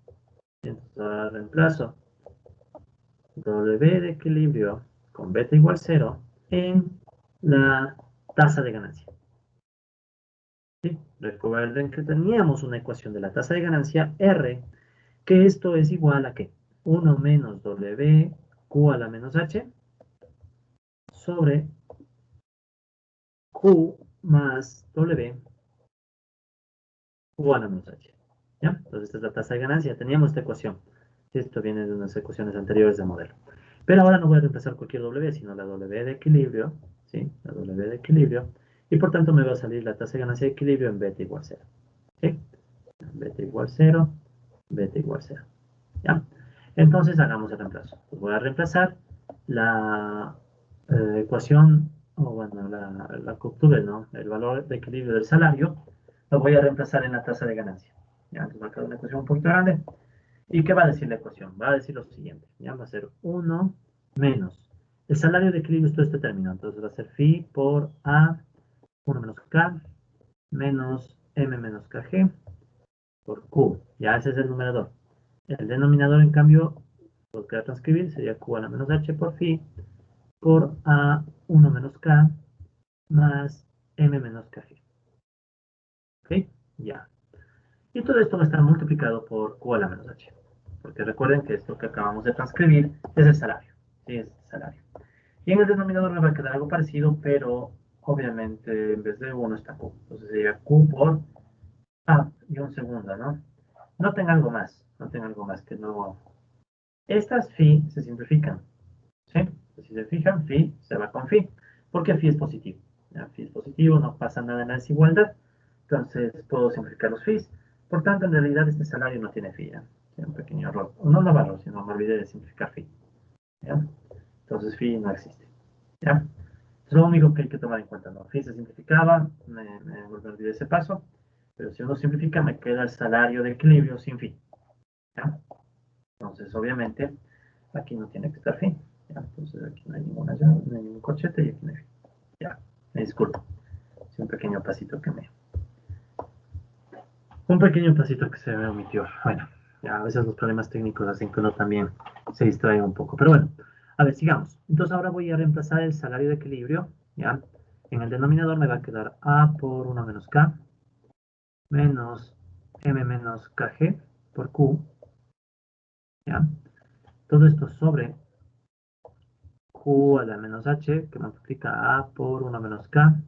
entonces ahora reemplazo W de equilibrio con beta igual 0 en la tasa de ganancia. ¿Sí? Recuerden que teníamos una ecuación de la tasa de ganancia R, que esto es igual a ¿qué? 1 menos W Q a la menos H sobre Q más W Q a la menos H. ¿Ya? Entonces esta es la tasa de ganancia. Teníamos esta ecuación. Esto viene de unas ecuaciones anteriores del modelo. Pero ahora no voy a reemplazar cualquier W, sino la W de equilibrio. ¿Sí? La W de equilibrio. Y por tanto me va a salir la tasa de ganancia de equilibrio en beta igual 0. ¿Sí? Beta igual 0, beta igual 0. ¿Ya? Entonces hagamos el reemplazo. Pues voy a reemplazar la ecuación, o bueno, la que obtuve, ¿no? El valor de equilibrio del salario, lo voy a reemplazar en la tasa de ganancia. ¿Ya? Entonces va a quedar una ecuación un poquito grande. ¿Y qué va a decir la ecuación? Va a decir lo siguiente. ¿Ya? Va a ser 1 menos el salario de equilibrio es todo este término. Entonces va a ser phi por A, 1 menos K, menos M menos KG por Q. Ya ese es el numerador. El denominador, en cambio, lo que va a transcribir sería Q a la menos H por phi por A1 menos K más M menos KG. ¿Ok? Ya. Y todo esto va a estar multiplicado por Q a la menos H. Porque recuerden que esto que acabamos de transcribir es el salario. Sí, es el salario. Y en el denominador me va a quedar algo parecido, pero obviamente en vez de 1 está Q. Entonces sería Q por A y un segundo, ¿no? Noten algo más. Noten algo más que no. Estas phi se simplifican. ¿Sí? Si se fijan, phi se va con phi. Porque phi es positivo. ¿Ya? Phi es positivo, no pasa nada en la desigualdad. Entonces puedo simplificar los phis. Por tanto, en realidad este salario no tiene phi. ¿Ya? Tiene un pequeño error. No error, sino me olvidé de simplificar phi. ¿Ya? Entonces phi no existe. ¿Ya? Es lo único que hay que tomar en cuenta, ¿no? Phi se simplificaba, me olvidé ese paso, pero si uno simplifica me queda el salario de equilibrio sin phi. ¿Ya? Entonces, obviamente, aquí no tiene que estar phi. ¿Ya? Entonces aquí no hay ninguna llave, no hay ningún corchete y aquí no hay phi. Ya, me disculpo. Es un pequeño pasito que me... Un pequeño pasito que se me omitió. Bueno, ya a veces los problemas técnicos hacen que uno también se distraiga un poco. Pero bueno, a ver, sigamos. Entonces ahora voy a reemplazar el salario de equilibrio. ¿Ya? En el denominador me va a quedar A por 1 menos K menos M menos KG por Q. ¿Ya? Todo esto sobre Q a la menos H, que multiplica A por 1 menos K,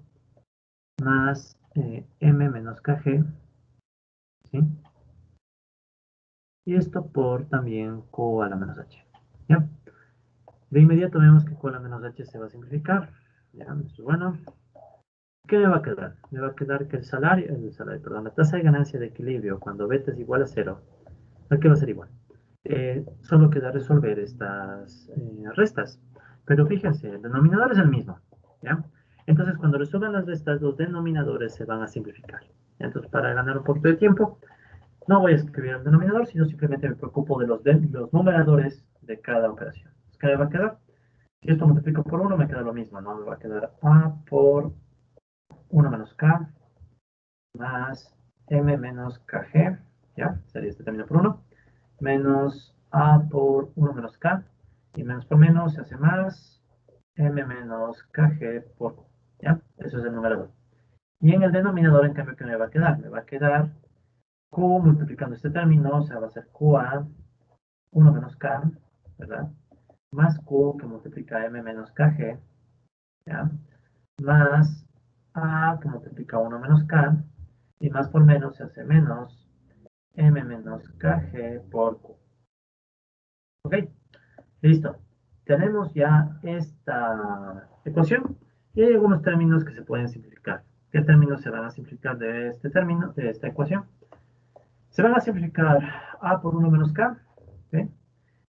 más M menos KG, ¿sí? Y esto por también Q a la menos H, ¿ya? De inmediato vemos que Q a la menos H se va a simplificar, ¿ya? Eso es bueno. ¿Qué me va a quedar? Me va a quedar que perdón, la tasa de ganancia de equilibrio cuando beta es igual a 0, ¿a qué va a ser igual? Solo queda resolver estas restas. Pero fíjense, el denominador es el mismo. ¿Ya? Entonces, cuando resuelvan las restas, los denominadores se van a simplificar. Entonces, para ganar un poquito de tiempo, no voy a escribir el denominador, sino simplemente me preocupo de los numeradores de cada operación. ¿Qué me va a quedar? Si esto multiplico por 1, me queda lo mismo, ¿no? Me va a quedar A por 1 menos K más M menos KG, ¿ya? Sería este término por 1, menos A por 1 menos K, y menos por menos se hace más, M menos KG por Q, ¿ya? Eso es el numerador. Y en el denominador, en cambio, ¿qué me va a quedar? Me va a quedar Q multiplicando este término, o sea, va a ser QA 1 menos K, ¿verdad? Más Q que multiplica M menos KG, ¿ya? Más A que multiplica 1 menos K, y más por menos se hace menos M menos KG por Q. ¿Ok? Listo. Tenemos ya esta ecuación Y hay algunos términos que se pueden simplificar. ¿Qué términos se van a simplificar de este término, de esta ecuación? Se van a simplificar a por 1 menos k, ¿sí?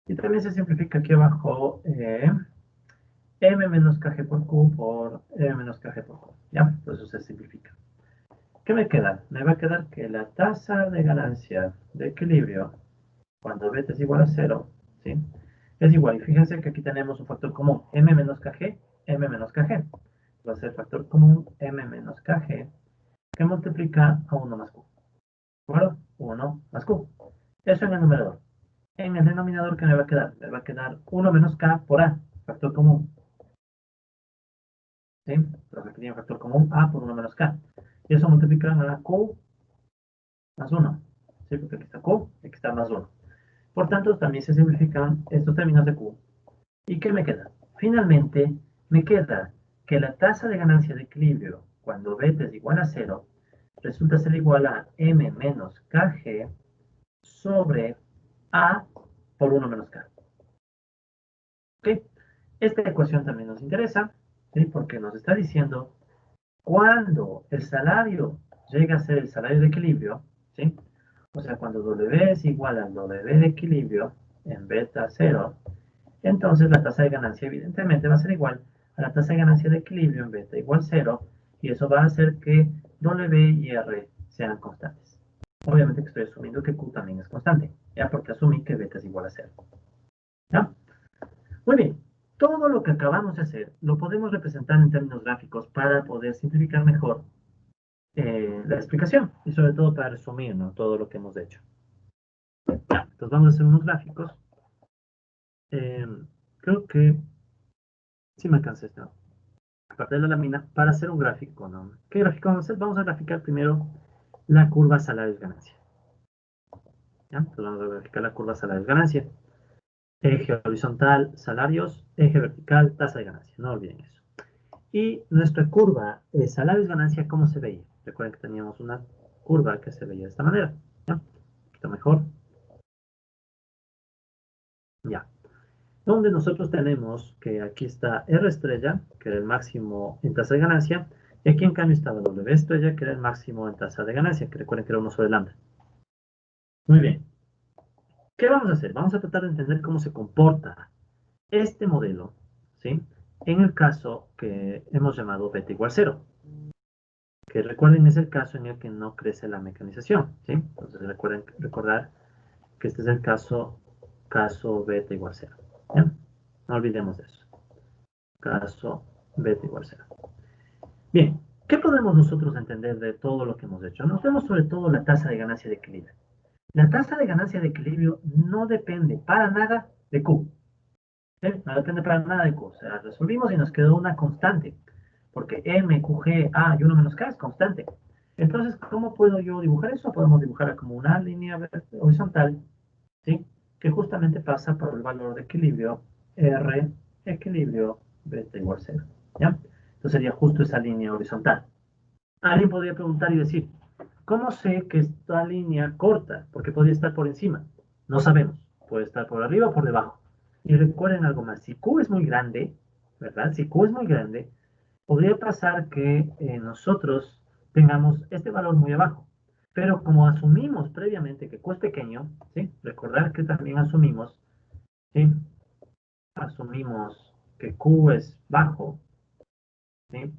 Y también se simplifica aquí abajo m menos kg por q por m menos kg por q, ¿ya? Entonces se simplifica. ¿Qué me queda? Me va a quedar que la tasa de ganancia de equilibrio cuando beta es igual a 0, ¿sí? Es igual, y fíjense que aquí tenemos un factor común, m menos kg, m menos kg. Va a ser factor común m menos kg, que multiplica a 1 más q. ¿De acuerdo? 1 más q. Eso en el numerador. En el denominador, ¿qué me va a quedar? Me va a quedar 1 menos k por a, factor común. ¿Sí? Entonces aquí tiene factor común a por 1 menos k. Y eso multiplica a q más 1. ¿Sí? Porque aquí está q, aquí está más 1. Por tanto, también se simplifican estos términos de q. ¿Y qué me queda? Finalmente, me queda que la tasa de ganancia de equilibrio cuando beta es igual a 0 resulta ser igual a m menos kg sobre a por 1 menos k. ¿Ok? Esta ecuación también nos interesa, ¿sí? Porque nos está diciendo cuando el salario llega a ser el salario de equilibrio, ¿sí? O sea, cuando W es igual a W de equilibrio en beta 0, entonces la tasa de ganancia evidentemente va a ser igual a la tasa de ganancia de equilibrio en beta igual 0, y eso va a hacer que W y R sean constantes. Obviamente que estoy asumiendo que Q también es constante, ya porque asumí que beta es igual a 0. ¿Ya? Muy bien, todo lo que acabamos de hacer lo podemos representar en términos gráficos para poder simplificar mejor la explicación y sobre todo para resumir, ¿no?, todo lo que hemos hecho. Ya, entonces vamos a hacer unos gráficos. Eh, Creo que sí me alcanza esto. Aparte de la lámina, para hacer un gráfico, ¿no? ¿Qué gráfico vamos a hacer? Vamos a graficar primero la curva salarios-ganancia. ¿Ya? Entonces vamos a graficar la curva salarios-ganancia. Eje horizontal, salarios, eje vertical, tasa de ganancia. No olviden eso. Y nuestra curva de salarios-ganancia, ¿cómo se veía? Recuerden que teníamos una curva que se veía de esta manera. ¿Ya? Un poquito mejor. Ya. Donde nosotros tenemos que aquí está R estrella, que era el máximo en tasa de ganancia, y aquí en cambio estaba W estrella, que era el máximo en tasa de ganancia, que recuerden que era 1 sobre lambda. Muy bien. ¿Qué vamos a hacer? Vamos a tratar de entender cómo se comporta este modelo, ¿sí?, en el caso que hemos llamado beta igual 0, que recuerden es el caso en el que no crece la mecanización, ¿sí? Entonces recordar que este es el caso beta igual 0. ¿Ya? No olvidemos de eso. Caso beta igual 0. Bien, ¿qué podemos nosotros entender de todo lo que hemos hecho? Nos vemos sobre todo la tasa de ganancia de equilibrio. La tasa de ganancia de equilibrio no depende para nada de Q. ¿Sí? No depende para nada de Q. O sea, resolvimos y nos quedó una constante. Porque M, Q, G, A y 1 menos K es constante. Entonces, ¿cómo puedo yo dibujar eso? Podemos dibujarla como una línea horizontal, ¿sí?, que justamente pasa por el valor de equilibrio R, equilibrio beta igual 0. ¿Ya? Entonces sería justo esa línea horizontal. Alguien podría preguntar y decir, ¿cómo sé que esta línea corta? Porque podría estar por encima. No sabemos. Puede estar por arriba o por debajo. Y recuerden algo más. Si Q es muy grande, ¿verdad? Si Q es muy grande, podría pasar que nosotros tengamos este valor muy abajo. Pero como asumimos previamente que Q es pequeño, ¿sí? Recordar que también asumimos, ¿sí?, asumimos que Q es bajo, ¿sí?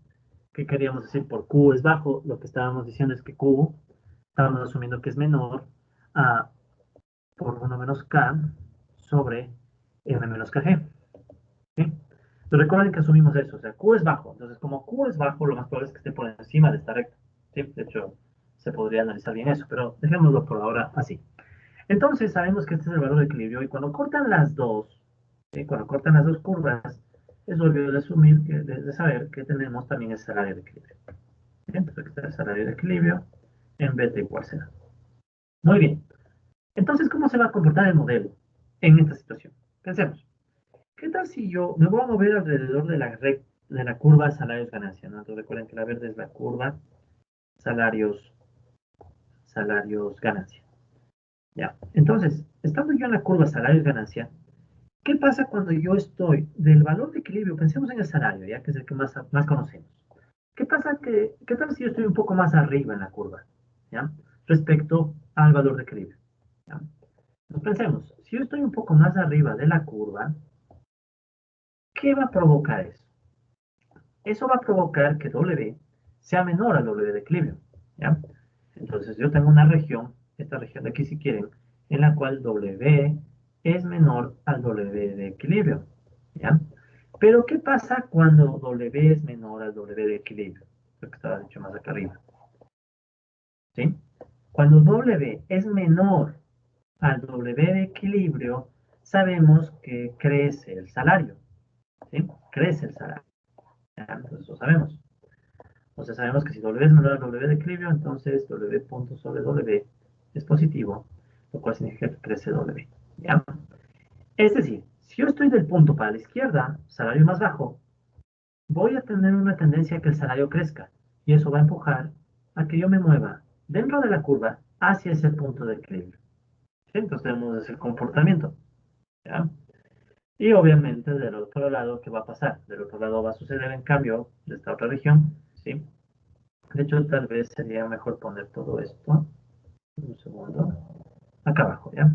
¿Qué queríamos decir por Q es bajo? Lo que estábamos diciendo es que Q, estábamos asumiendo que es menor a por 1 menos K sobre M menos KG. ¿Sí? Pero recuerden que asumimos eso, o sea, Q es bajo. Entonces, como Q es bajo, lo más probable es que esté por encima de esta recta. ¿Sí? De hecho, se podría analizar bien eso, pero dejémoslo por ahora así. Entonces, sabemos que este es el valor de equilibrio y cuando cortan las dos, ¿sí?, cuando cortan las dos curvas, es obvio de asumir, de saber que tenemos también el salario de equilibrio. Entonces, aquí está el salario de equilibrio en beta igual 0. Muy bien. Entonces, ¿cómo se va a comportar el modelo en esta situación? Pensemos. ¿Qué tal si yo me voy a mover alrededor de la curva salarios-ganancia, ¿no? Entonces, recuerden que la verde es la curva salarios-ganancia. Ya. Entonces, estando yo en la curva salarios-ganancia, ¿Qué pasa cuando yo estoy del valor de equilibrio? Pensemos en el salario, ya que es el que más conocemos. ¿Qué pasa qué tal si yo estoy un poco más arriba en la curva, ¿ya? Respecto al valor de equilibrio, ¿ya? Entonces pensemos, si yo estoy un poco más arriba de la curva, ¿qué va a provocar eso? Eso va a provocar que W sea menor al W de equilibrio, ¿ya? Entonces yo tengo una región, esta región de aquí si quieren, en la cual W es menor al W de equilibrio, ¿ya? Pero ¿qué pasa cuando W es menor al W de equilibrio? Lo que estaba dicho más acá arriba, ¿sí? Cuando W es menor al W de equilibrio, sabemos que crece el salario, ¿sí? Crece el salario, ¿ya? Entonces lo sabemos. Entonces sabemos que si W es menor a W de equilibrio, entonces W punto sobre W es positivo, lo cual significa que crece W. ¿Ya? Es decir, si yo estoy del punto para la izquierda, salario más bajo, voy a tener una tendencia a que el salario crezca. Y eso va a empujar a que yo me mueva dentro de la curva hacia ese punto de equilibrio. ¿Sí? Entonces tenemos ese comportamiento. ¿Ya? Y obviamente del otro lado, ¿qué va a pasar? Del otro lado va a suceder en cambio de esta otra región, ¿sí? De hecho, tal vez sería mejor poner todo esto. Un segundo. Acá abajo, ¿ya?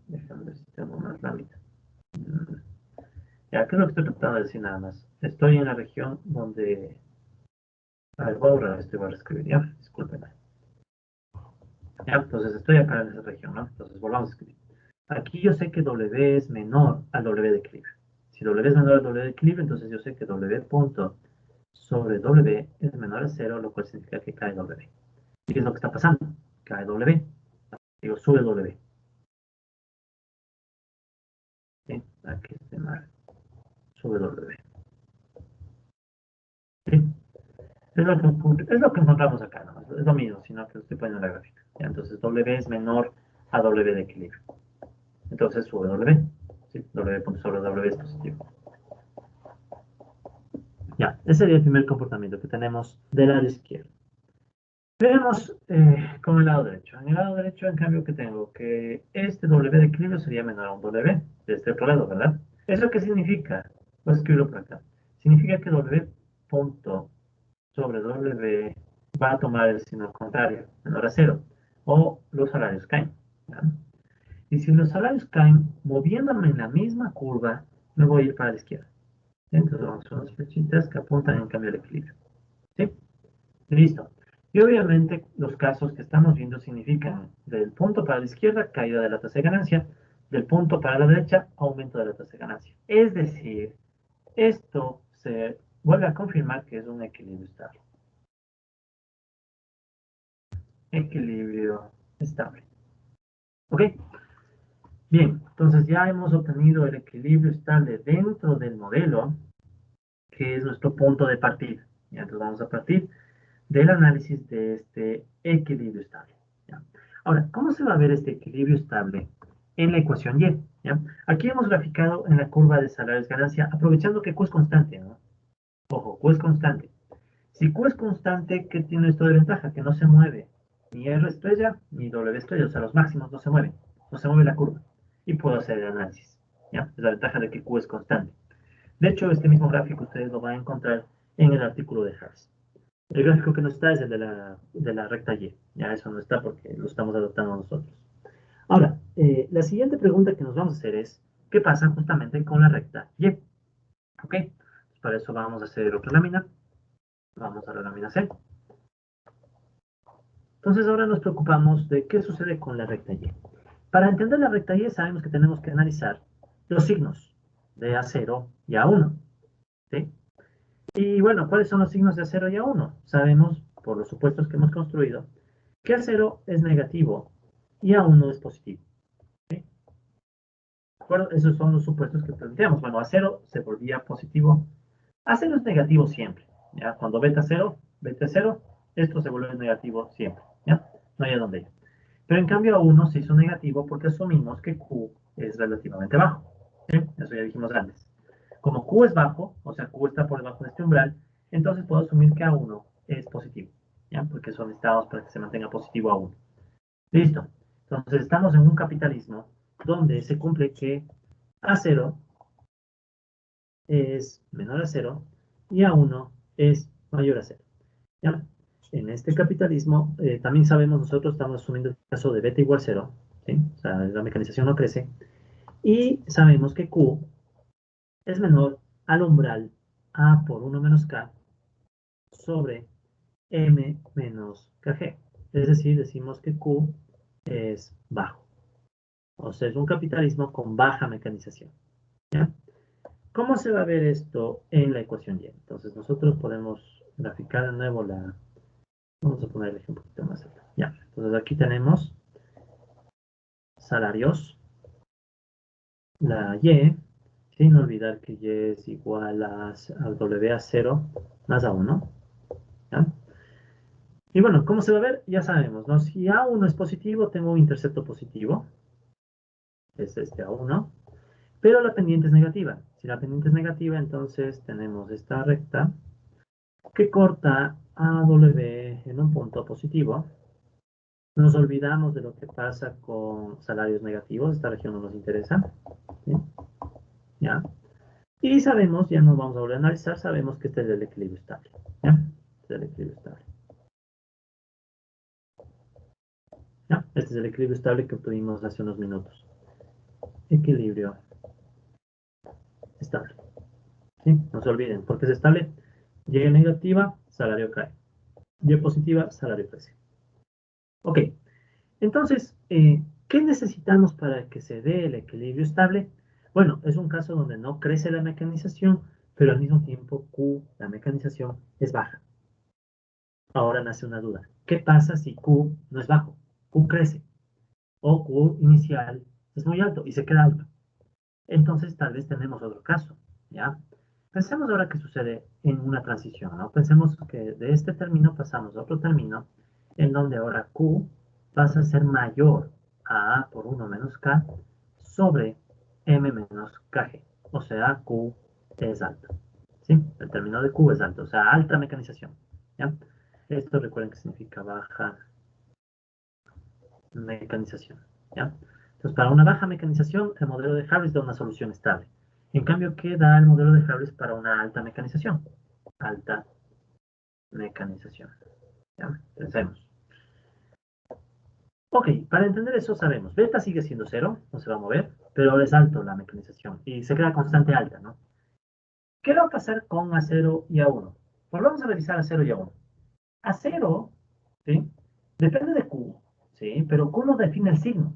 Déjame ver si tengo más lámina. Ya, ¿qué es lo que estoy tratando de decir nada más? Estoy en la región donde... A ver, voy a borrar esto y voy a reescribir, ¿ya? Discúlpenme. Ya, entonces estoy acá en esa región, ¿no? Entonces volvamos a escribir. Aquí yo sé que W es menor al W de equilibrio. Si W es menor al W de equilibrio, entonces yo sé que W punto sobre W es menor a cero, lo cual significa que cae W. ¿Y qué es lo que está pasando? Cae W. Digo, sube W. ¿Sí? Aquí está mal. Sube W. ¿Sí? Es lo que encontramos acá, ¿no? Es lo mismo, sino que lo estoy poniendo en la gráfica. ¿Ya? Entonces W es menor a W de equilibrio. Entonces sube W. ¿Sí? W punto sobre W es positivo. Ya, ese sería el primer comportamiento que tenemos del lado izquierdo. Veremos con el lado derecho. En el lado derecho, en cambio, que tengo que este W de equilibrio sería menor a un W de este otro lado, ¿verdad? ¿Eso qué significa? Voy a escribirlo por acá. Significa que W punto sobre W va a tomar el signo contrario, menor a cero, o los salarios caen. ¿Ya? Y si los salarios caen, moviéndome en la misma curva, me voy a ir para la izquierda. Entonces vamos a unas flechitas que apuntan en cambio al equilibrio. ¿Sí? Listo. Y obviamente los casos que estamos viendo significan del punto para la izquierda, caída de la tasa de ganancia, del punto para la derecha, aumento de la tasa de ganancia. Es decir, esto se vuelve a confirmar que es un equilibrio estable. Equilibrio estable. ¿Ok? Bien, entonces ya hemos obtenido el equilibrio estable dentro del modelo, que es nuestro punto de partida. ¿Ya? Entonces vamos a partir del análisis de este equilibrio estable. ¿Ya? Ahora, ¿cómo se va a ver este equilibrio estable en la ecuación Y? ¿Ya? Aquí hemos graficado en la curva de salarios-ganancia, aprovechando que Q es constante, ¿no? Ojo, Q es constante. Si Q es constante, ¿qué tiene esto de ventaja? Que no se mueve ni R estrella ni W estrella, o sea, los máximos no se mueven, no se mueve la curva. Y puedo hacer el análisis. ¿Ya? Es la ventaja de que Q es constante. De hecho, este mismo gráfico ustedes lo van a encontrar en el artículo de Harris. El gráfico que no está es el de la recta Y. Ya eso no está porque lo estamos adoptando nosotros. Ahora, la siguiente pregunta que nos vamos a hacer es, ¿qué pasa justamente con la recta Y? ¿Ok? Para eso vamos a hacer otra lámina. Vamos a la lámina C. Entonces ahora nos preocupamos de qué sucede con la recta Y. Para entender la recta Y sabemos que tenemos que analizar los signos de A0 y A1. ¿Sí? Y bueno, ¿cuáles son los signos de A0 y A1? Sabemos, por los supuestos que hemos construido, que A0 es negativo y A1 es positivo. ¿Sí? ¿De acuerdo? Esos son los supuestos que planteamos. Bueno, A0 se volvía positivo. A0 es negativo siempre. ¿Ya? Cuando beta 0, esto se vuelve negativo siempre. ¿Ya? No hay a dónde ir. Pero en cambio A1 se hizo negativo porque asumimos que Q es relativamente bajo. ¿Sí? Eso ya dijimos antes. Como Q es bajo, o sea, Q está por debajo de este umbral, entonces puedo asumir que A1 es positivo. ¿Ya? Porque son estados para que se mantenga positivo A1. Listo. Entonces estamos en un capitalismo donde se cumple que A0 es menor a 0 y A1 es mayor a 0. ¿Ya? En este capitalismo, también sabemos, nosotros estamos asumiendo el caso de beta igual 0, ¿sí? O sea, la mecanización no crece, y sabemos que Q es menor al umbral A por 1 menos K sobre M menos KG. Es decir, decimos que Q es bajo. O sea, es un capitalismo con baja mecanización. ¿Ya? ¿Cómo se va a ver esto en la ecuación Y? Entonces nosotros podemos graficar de nuevo la... Vamos a poner el eje un poquito más alto. Ya, entonces aquí tenemos salarios, la Y, sin olvidar que Y es igual al W a 0 más a 1. ¿Ya? Y bueno, ¿cómo se va a ver? Ya sabemos, ¿no? Si A1 es positivo, tengo un intercepto positivo, es este A1, pero la pendiente es negativa. Si la pendiente es negativa, entonces tenemos esta recta que corta a W en un punto positivo. Nos olvidamos de lo que pasa con salarios negativos, esta región no nos interesa. ¿Sí? ¿Ya? Y sabemos, ya no vamos a volver a analizar, sabemos que este es el equilibrio estable. ¿Ya? Este es el equilibrio estable. ¿Ya? Este es el equilibrio estable que obtuvimos hace unos minutos. Equilibrio estable. ¿Sí? No se olviden, porque es estable. Y negativa, salario cae. Y positiva, salario crece. Ok, entonces, ¿qué necesitamos para que se dé el equilibrio estable? Bueno, es un caso donde no crece la mecanización, pero al mismo tiempo Q, la mecanización, es baja. Ahora nace una duda. ¿Qué pasa si Q no es bajo? Q crece. O Q inicial es muy alto y se queda alto. Entonces tal vez tenemos otro caso, ¿ya? Pensemos ahora qué sucede en una transición, ¿no? Pensemos que de este término pasamos a otro término en donde ahora Q pasa a ser mayor a A por 1 menos K sobre M menos KG. O sea, Q es alto, ¿sí? El término de Q es alto, o sea, alta mecanización, ¿ya? Esto recuerden que significa baja mecanización, ¿ya? Entonces, para una baja mecanización, el modelo de Harris da una solución estable. En cambio, ¿qué da el modelo de Harris para una alta mecanización? Alta mecanización, ¿ya? Pensemos. Ok, para entender eso sabemos, beta sigue siendo cero, no se va a mover, pero ahora es alto la mecanización y se queda constante alta, ¿no? ¿Qué va a pasar con A0 y A1? Pues vamos a revisar A0 y A1. A0, ¿sí? Depende de Q, ¿sí? Pero Q no define el signo,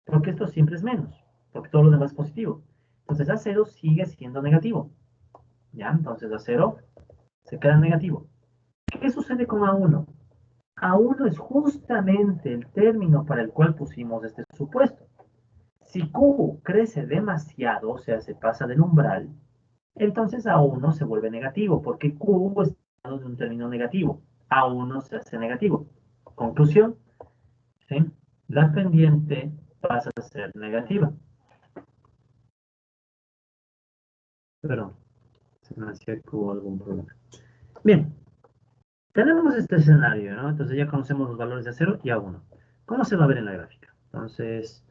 porque esto siempre es menos, porque todo lo demás es positivo. Entonces A0 sigue siendo negativo, ¿ya? Entonces A0 se queda negativo. ¿Qué sucede con A1? A1 es justamente el término para el cual pusimos este supuesto. Si Q crece demasiado, o sea, se pasa del umbral, entonces A1 se vuelve negativo, porque Q está de un término negativo. A1 se hace negativo. Conclusión, ¿sí? La pendiente pasa a ser negativa. Perdón, se me hacía que hubo algún problema. Bien, tenemos este escenario, ¿no? Entonces ya conocemos los valores de A0 y A1. ¿Cómo se va a ver en la gráfica? Entonces,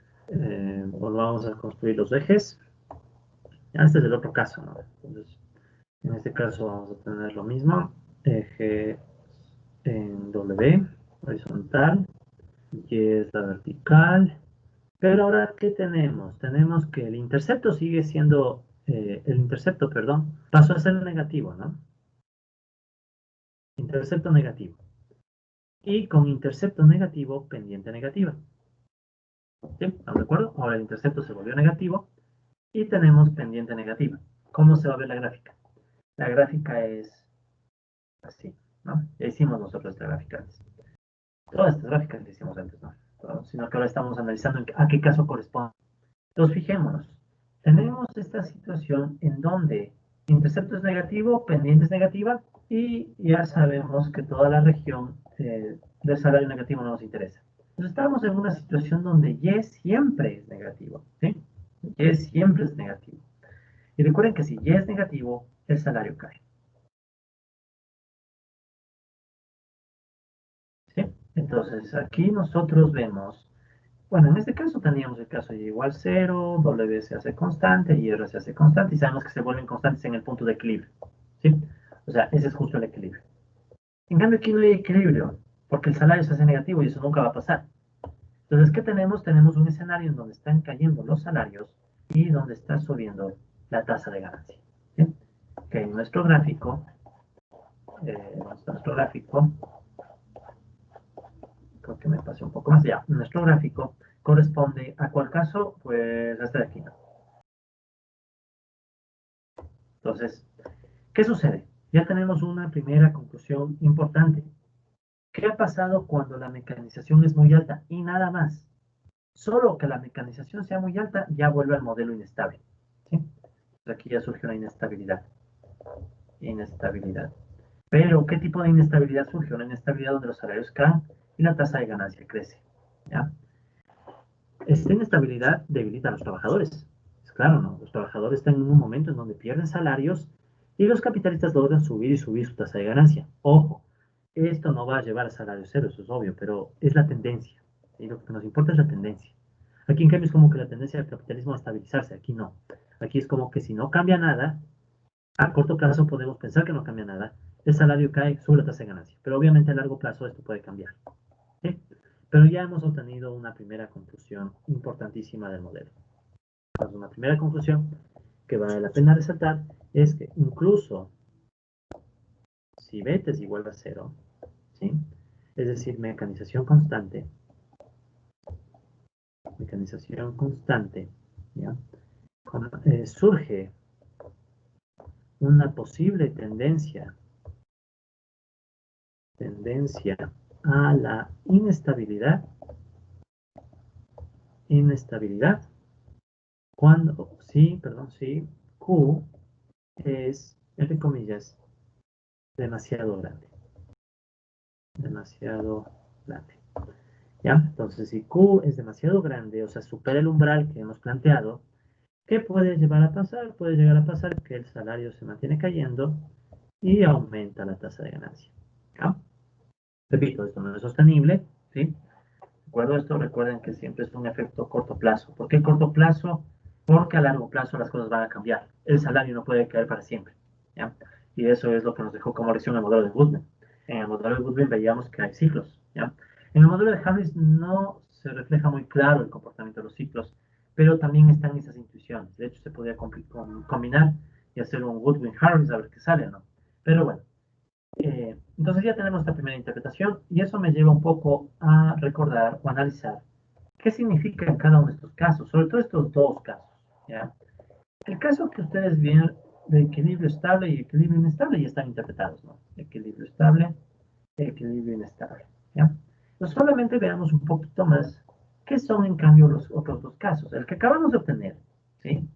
volvamos a construir los ejes. Este es el otro caso, ¿no? Entonces, en este caso vamos a tener lo mismo. Eje en W, horizontal, y es la vertical. Pero ahora, ¿qué tenemos? Tenemos que el intercepto sigue siendo, el intercepto, perdón, pasó a ser negativo, ¿no? Intercepto negativo. Y con intercepto negativo, pendiente negativa. ¿Sí? ¿Están de acuerdo? Ahora el intercepto se volvió negativo y tenemos pendiente negativa. ¿Cómo se va a ver la gráfica? La gráfica es así, ¿no? Ya hicimos nosotros esta gráfica antes. Todas estas gráficas que hicimos antes, ¿no? Sino que ahora estamos analizando a qué caso corresponde. Entonces, fijémonos. Tenemos esta situación en donde intercepto es negativo, pendiente es negativa, y ya sabemos que toda la región del salario negativo no nos interesa. Entonces, estamos en una situación donde Y siempre es negativo, ¿sí? Y siempre es negativo. Y recuerden que si Y es negativo, el salario cae, ¿sí? Entonces, aquí nosotros vemos Bueno, en este caso teníamos el caso Y igual 0, W se hace constante y R se hace constante y sabemos que se vuelven constantes en el punto de equilibrio. ¿Sí? O sea, ese es justo el equilibrio. En cambio aquí no hay equilibrio, porque el salario se hace negativo y eso nunca va a pasar. Entonces, ¿qué tenemos? Tenemos un escenario en donde están cayendo los salarios y donde está subiendo la tasa de ganancia. ¿Sí? Que en nuestro gráfico, creo que me pasé un poco más allá, nuestro gráfico corresponde a cuál caso, pues este de aquí, ¿no? Entonces, ¿qué sucede? Ya tenemos una primera conclusión importante. ¿Qué ha pasado cuando la mecanización es muy alta? Y nada más. Solo que la mecanización sea muy alta, ya vuelve al modelo inestable. ¿Sí? Aquí ya surge una inestabilidad. Inestabilidad. Pero, ¿qué tipo de inestabilidad surge? Una inestabilidad donde los salarios caen y la tasa de ganancia crece. ¿Ya? Esta inestabilidad debilita a los trabajadores. Es claro, ¿no? Los trabajadores están en un momento en donde pierden salarios y los capitalistas logran subir y subir su tasa de ganancia. Ojo, esto no va a llevar a salario cero, eso es obvio, pero es la tendencia. Y lo que nos importa es la tendencia. Aquí, en cambio, es como que la tendencia del capitalismo a estabilizarse. Aquí no. Aquí es como que si no cambia nada, a corto plazo podemos pensar que no cambia nada. El salario cae, sube la tasa de ganancia. Pero obviamente a largo plazo esto puede cambiar. ¿Sí? Pero ya hemos obtenido una primera conclusión importantísima del modelo. Entonces, una primera conclusión que vale la pena resaltar es que incluso si beta es igual a cero, ¿sí? Es decir, mecanización constante, ¿ya? Surge una posible tendencia a la inestabilidad cuando, sí, perdón, sí, Q es, entre comillas, demasiado grande. Demasiado grande. ¿Ya? Entonces, si Q es demasiado grande, o sea, supera el umbral que hemos planteado, ¿qué puede llevar a pasar? Puede llegar a pasar que el salario se mantiene cayendo y aumenta la tasa de ganancia. ¿Ya? Repito, esto no es sostenible, ¿sí? Recuerdo esto, recuerden que siempre es un efecto corto plazo. ¿Por qué corto plazo? Porque a largo plazo las cosas van a cambiar. El salario no puede caer para siempre. ¿Ya? Y eso es lo que nos dejó como lección el modelo de Goodman. En el modelo de Goodman veíamos que hay ciclos. ¿Ya? En el modelo de Harris no se refleja muy claro el comportamiento de los ciclos, pero también están esas intuiciones. De hecho, se podría combinar y hacer un Goodwin-Harris a ver qué sale, ¿no? Pero bueno, entonces ya tenemos esta primera interpretación y eso me lleva un poco a recordar o analizar qué significa en cada uno de estos casos, sobre todo estos dos casos. ¿Ya? El caso que ustedes ven de equilibrio estable y equilibrio inestable ya están interpretados, ¿no? Equilibrio estable, equilibrio inestable. ¿Ya? Pues solamente veamos un poquito más qué son en cambio los otros dos casos. El que acabamos de obtener, ¿sí?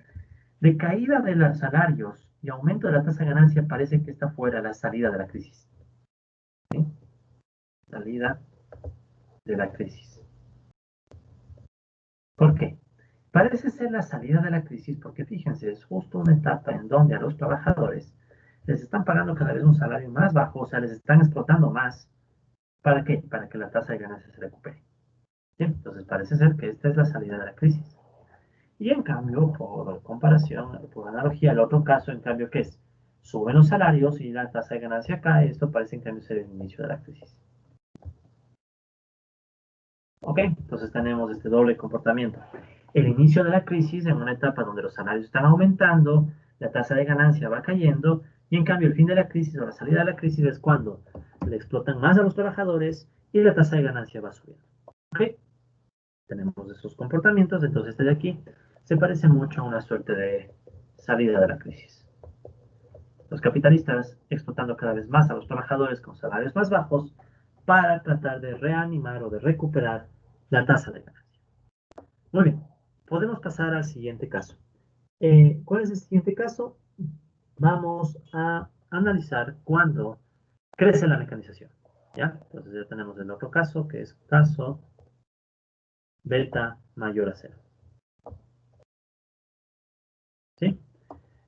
De caída de los salarios y aumento de la tasa de ganancia parece que está fuera la salida de la crisis. ¿Sí? Salida de la crisis. ¿Por qué? Parece ser la salida de la crisis porque fíjense, es justo una etapa en donde a los trabajadores les están pagando cada vez un salario más bajo, o sea, les están explotando más. ¿Para qué? Para que la tasa de ganancia se recupere. ¿Sí? Entonces parece ser que esta es la salida de la crisis. Y en cambio, por comparación, por analogía, el otro caso, en cambio, ¿qué es? Suben los salarios y la tasa de ganancia cae, esto parece en cambio ser el inicio de la crisis. ¿Ok? Entonces tenemos este doble comportamiento. El inicio de la crisis en una etapa donde los salarios están aumentando, la tasa de ganancia va cayendo, y en cambio el fin de la crisis o la salida de la crisis es cuando le explotan más a los trabajadores y la tasa de ganancia va subiendo. ¿Ok? Tenemos esos comportamientos, entonces este de aquí se parece mucho a una suerte de salida de la crisis. Los capitalistas explotando cada vez más a los trabajadores con salarios más bajos para tratar de reanimar o de recuperar la tasa de ganancia. Muy bien, podemos pasar al siguiente caso. ¿Cuál es el siguiente caso? Vamos a analizar cuándo crece la mecanización. ¿Ya? Entonces ya tenemos el otro caso, que es caso beta mayor a cero. ¿Sí?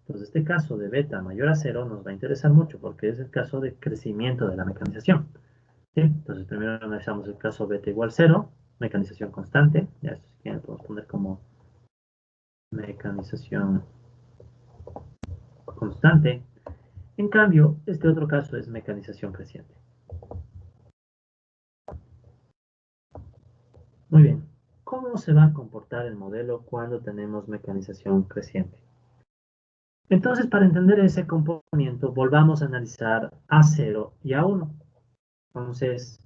Entonces este caso de beta mayor a cero nos va a interesar mucho porque es el caso de crecimiento de la mecanización. ¿Sí? Entonces primero analizamos el caso beta igual a cero. mecanización constante. Ya esto si quieren podemos poner como mecanización constante. En cambio, este otro caso es mecanización creciente. Muy bien. ¿Cómo se va a comportar el modelo cuando tenemos mecanización creciente? Entonces, para entender ese comportamiento, volvamos a analizar A0 y A1. Entonces,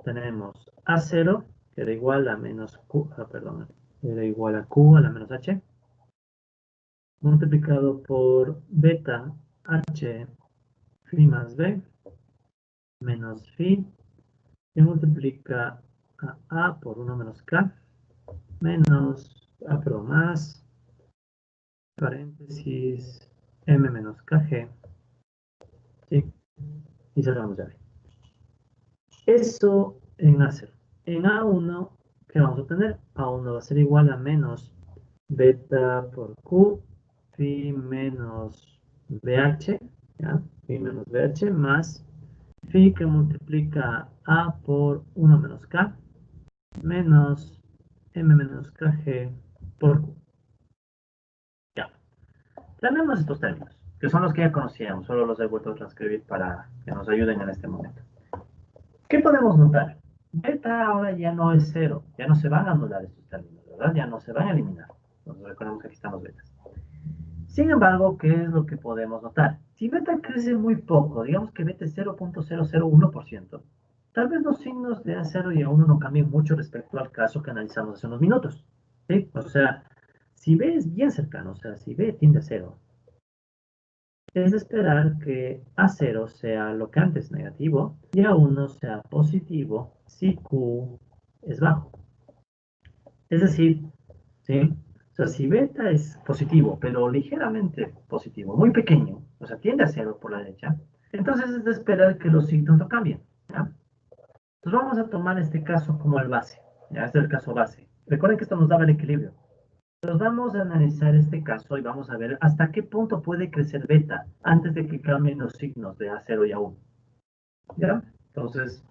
tenemos A0, que era igual a menos Q, perdón, era igual a Q a la menos H, multiplicado por beta H phi más B, menos phi, y multiplica a por 1 menos K, menos, perdón, más, paréntesis, M menos KG, ¿sí? Y cerramos ya. Eso en A0. En A1, ¿qué vamos a obtener? A1 va a ser igual a menos beta por Q, phi menos BH, ¿ya? Phi menos BH más phi que multiplica A por 1 menos K, menos M menos KG por Q. Ya. Tenemos estos términos, que son los que ya conocíamos, solo los he vuelto a transcribir para que nos ayuden en este momento. ¿Qué podemos notar? Beta ahora ya no es cero, ya no se van a anular estos términos, ¿verdad? Ya no se van a eliminar. Entonces recordemos que aquí están los betas. Sin embargo, ¿qué es lo que podemos notar? Si beta crece muy poco, digamos que beta es 0.001%, tal vez los signos de A0 y A1 no cambien mucho respecto al caso que analizamos hace unos minutos. ¿Sí? O sea, si B es bien cercano, o sea, si B tiende a 0, es de esperar que A0 sea lo que antes negativo y A1 sea positivo si Q es bajo. Es decir, ¿sí? O sea, si beta es positivo, pero ligeramente positivo, muy pequeño, o sea, tiende a 0 por la derecha, entonces es de esperar que los signos no cambien, ¿ya? Entonces vamos a tomar este caso como el base, ¿ya? Este es el caso base. Recuerden que esto nos daba el equilibrio. Entonces vamos a analizar este caso y vamos a ver hasta qué punto puede crecer beta antes de que cambien los signos de A0 y A1, ¿ya? Entonces,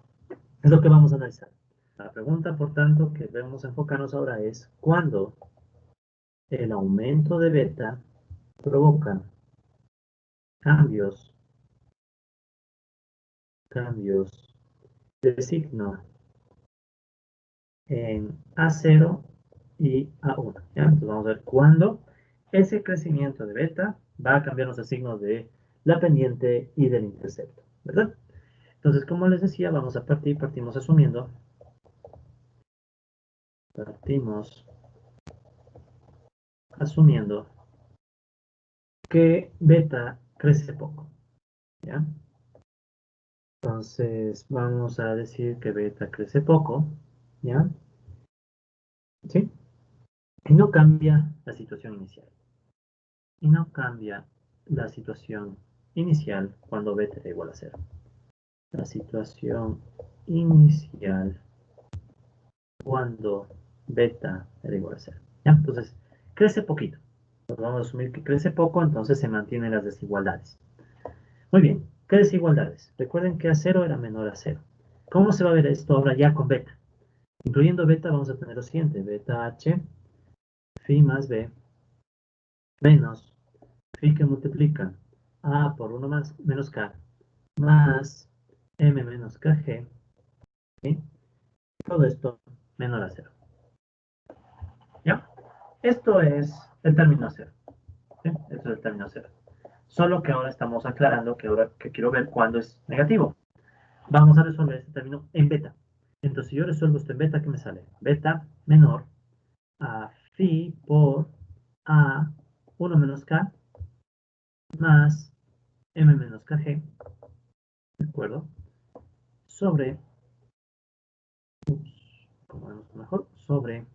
es lo que vamos a analizar. La pregunta, por tanto, que debemos enfocarnos ahora es ¿cuándo el aumento de beta provoca cambios de signo en A0 y A1? ¿Ya? Entonces vamos a ver cuándo ese crecimiento de beta va a cambiar los signos de la pendiente y del intercepto, ¿verdad? Entonces, como les decía, vamos a partimos asumiendo que beta crece poco, ¿ya? Entonces, vamos a decir que beta crece poco, ¿ya? ¿Sí? Y no cambia la situación inicial. Y no cambia la situación inicial cuando beta era igual a 0. La situación inicial cuando beta era igual a 0. ¿Ya? Entonces, crece poquito. Entonces, vamos a asumir que crece poco, entonces se mantienen las desigualdades. Muy bien, ¿qué desigualdades? Recuerden que A0 era menor a 0. ¿Cómo se va a ver esto ahora ya con beta? Incluyendo beta vamos a tener lo siguiente, beta H, phi más B, menos phi que multiplica A por 1 más, menos K, más M menos KG, ¿sí? Todo esto menor a 0. ¿Ya? Esto es el término 0. ¿Sí? Esto es el término 0. Solo que ahora estamos aclarando que ahora que quiero ver cuándo es negativo. Vamos a resolver este término en beta. Entonces, si yo resuelvo esto en beta, ¿qué me sale? Beta menor a phi por A 1 menos K más M menos KG, ¿de acuerdo? Sobre, como vemos mejor, sobre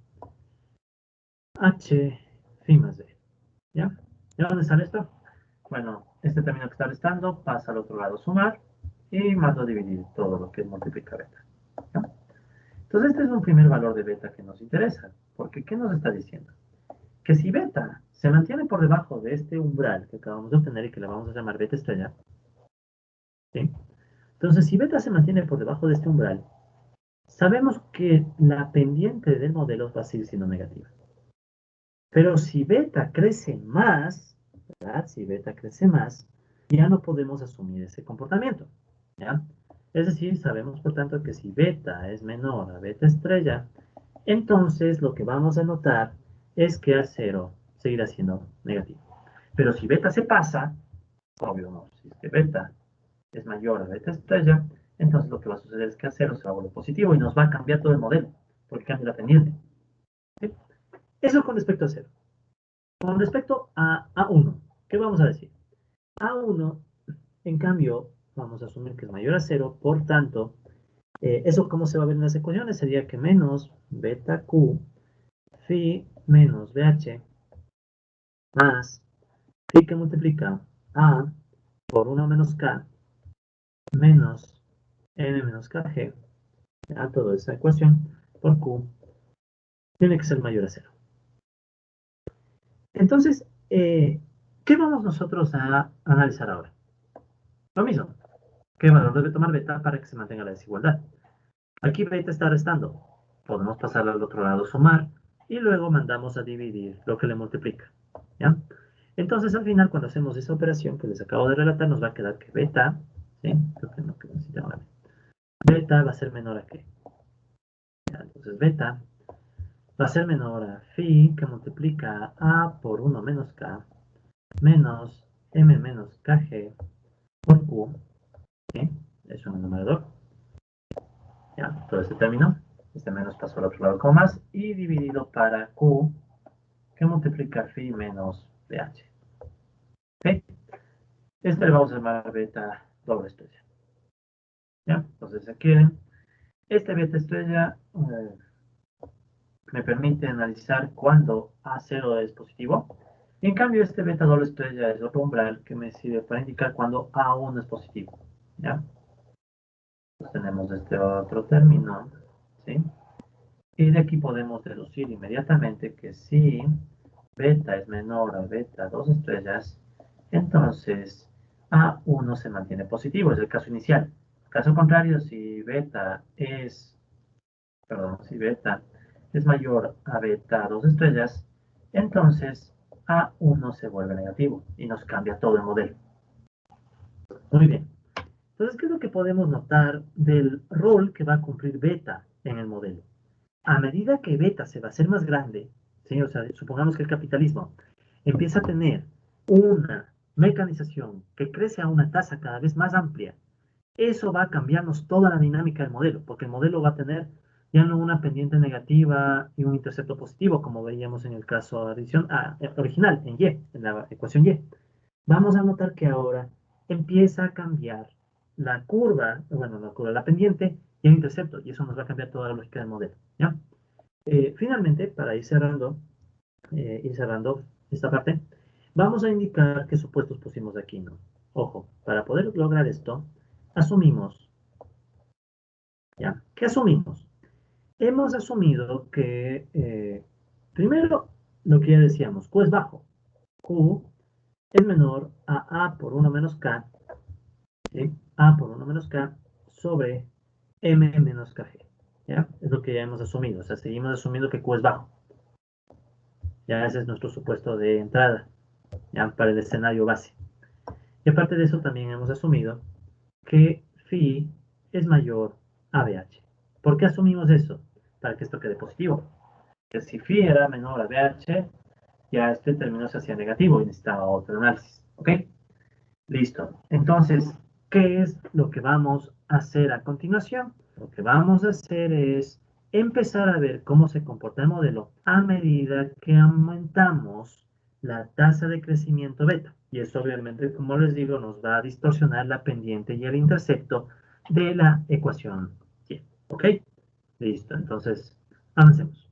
H phi más B. ¿Ya? ¿De dónde sale esto? Bueno, este término que está restando pasa al otro lado sumar y mando a dividir todo lo que multiplica beta. ¿Ya? Entonces este es un primer valor de beta que nos interesa, porque ¿qué nos está diciendo? Que si beta se mantiene por debajo de este umbral que acabamos de obtener y que le vamos a llamar beta estrella, ¿sí? Entonces si beta se mantiene por debajo de este umbral, sabemos que la pendiente del modelo va a seguir siendo negativa. Pero si beta crece más, ¿verdad? Si beta crece más, ya no podemos asumir ese comportamiento, ¿ya? Es decir, sabemos por tanto que si beta es menor a beta estrella, entonces lo que vamos a notar es que A0 seguirá siendo negativo. Pero si beta se pasa, obvio no, si es que beta es mayor a beta estrella, entonces lo que va a suceder es que A0 se va a volver positivo y nos va a cambiar todo el modelo, porque cambia la pendiente. ¿Sí? Eso con respecto a 0. Con respecto a A1, ¿qué vamos a decir? A1, en cambio, vamos a asumir que es mayor a 0, por tanto, ¿eso cómo se va a ver en las ecuaciones? Sería que menos beta Q, phi menos BH, más phi que multiplica A por 1 menos K, menos N menos KG, a toda esa ecuación, por Q, tiene que ser mayor a 0. Entonces, ¿qué vamos nosotros a analizar ahora? Lo mismo. ¿Qué valor debe tomar beta para que se mantenga la desigualdad? Aquí beta está restando. Podemos pasarlo al otro lado, sumar, y luego mandamos a dividir lo que le multiplica. ¿Ya? Entonces, al final, cuando hacemos esa operación que les acabo de relatar, nos va a quedar que beta, ¿sí? Creo que no, que necesitamos la beta va a ser menor a qué. ¿Ya? Entonces, beta va a ser menor a phi, que multiplica a por 1 menos k, menos m menos kg por q, ¿sí? Es un numerador. Ya, todo este término, este menos pasó al otro lado con más, y dividido para q, que multiplica phi menos bh. ¿Sí? Este le vamos a llamar beta doble estrella. ¿Ya? Entonces, si quieren, este beta estrella me permite analizar cuando A0 es positivo. Y en cambio, este beta doble estrella es otro umbral que me sirve para indicar cuando A1 es positivo. ¿Ya? Pues tenemos este otro término. ¿Sí? Y de aquí podemos deducir inmediatamente que si beta es menor a beta 2 estrellas, entonces A1 se mantiene positivo, es el caso inicial. Caso contrario, si beta es mayor a beta 2 estrellas, entonces A1 se vuelve negativo y nos cambia todo el modelo. Muy bien. Entonces, ¿qué es lo que podemos notar del rol que va a cumplir beta en el modelo? A medida que beta se va a hacer más grande, ¿sí? O sea, supongamos que el capitalismo empieza a tener una mecanización que crece a una tasa cada vez más amplia, eso va a cambiarnos toda la dinámica del modelo, porque el modelo va a tener ya no una pendiente negativa y un intercepto positivo, como veíamos en el caso original, en Y, en la ecuación Y. Vamos a notar que ahora empieza a cambiar la curva, bueno, la curva, la pendiente y el intercepto, y eso nos va a cambiar toda la lógica del modelo, ¿ya? Finalmente, para ir cerrando esta parte, vamos a indicar qué supuestos pusimos aquí, ¿no? Ojo, para poder lograr esto, asumimos, ¿ya? ¿Qué asumimos? Hemos asumido que, primero, lo que ya decíamos, Q es bajo. Q es menor a A por 1 menos K, ¿sí? A por 1 menos K sobre M menos KG, ¿ya? Es lo que ya hemos asumido, o sea, seguimos asumiendo que Q es bajo. Ya ese es nuestro supuesto de entrada, ya para el escenario base. Y aparte de eso, también hemos asumido que phi es mayor a BH. ¿Por qué asumimos eso? Para que esto quede positivo. Que si phi era menor a BH, ya este término se hacía negativo y necesitaba otro análisis. ¿Ok? Listo. Entonces, ¿qué es lo que vamos a hacer a continuación? Lo que vamos a hacer es empezar a ver cómo se comporta el modelo a medida que aumentamos la tasa de crecimiento beta. Y eso obviamente, como les digo, nos va a distorsionar la pendiente y el intercepto de la ecuación Y. ¿Ok? Listo. Entonces, avancemos.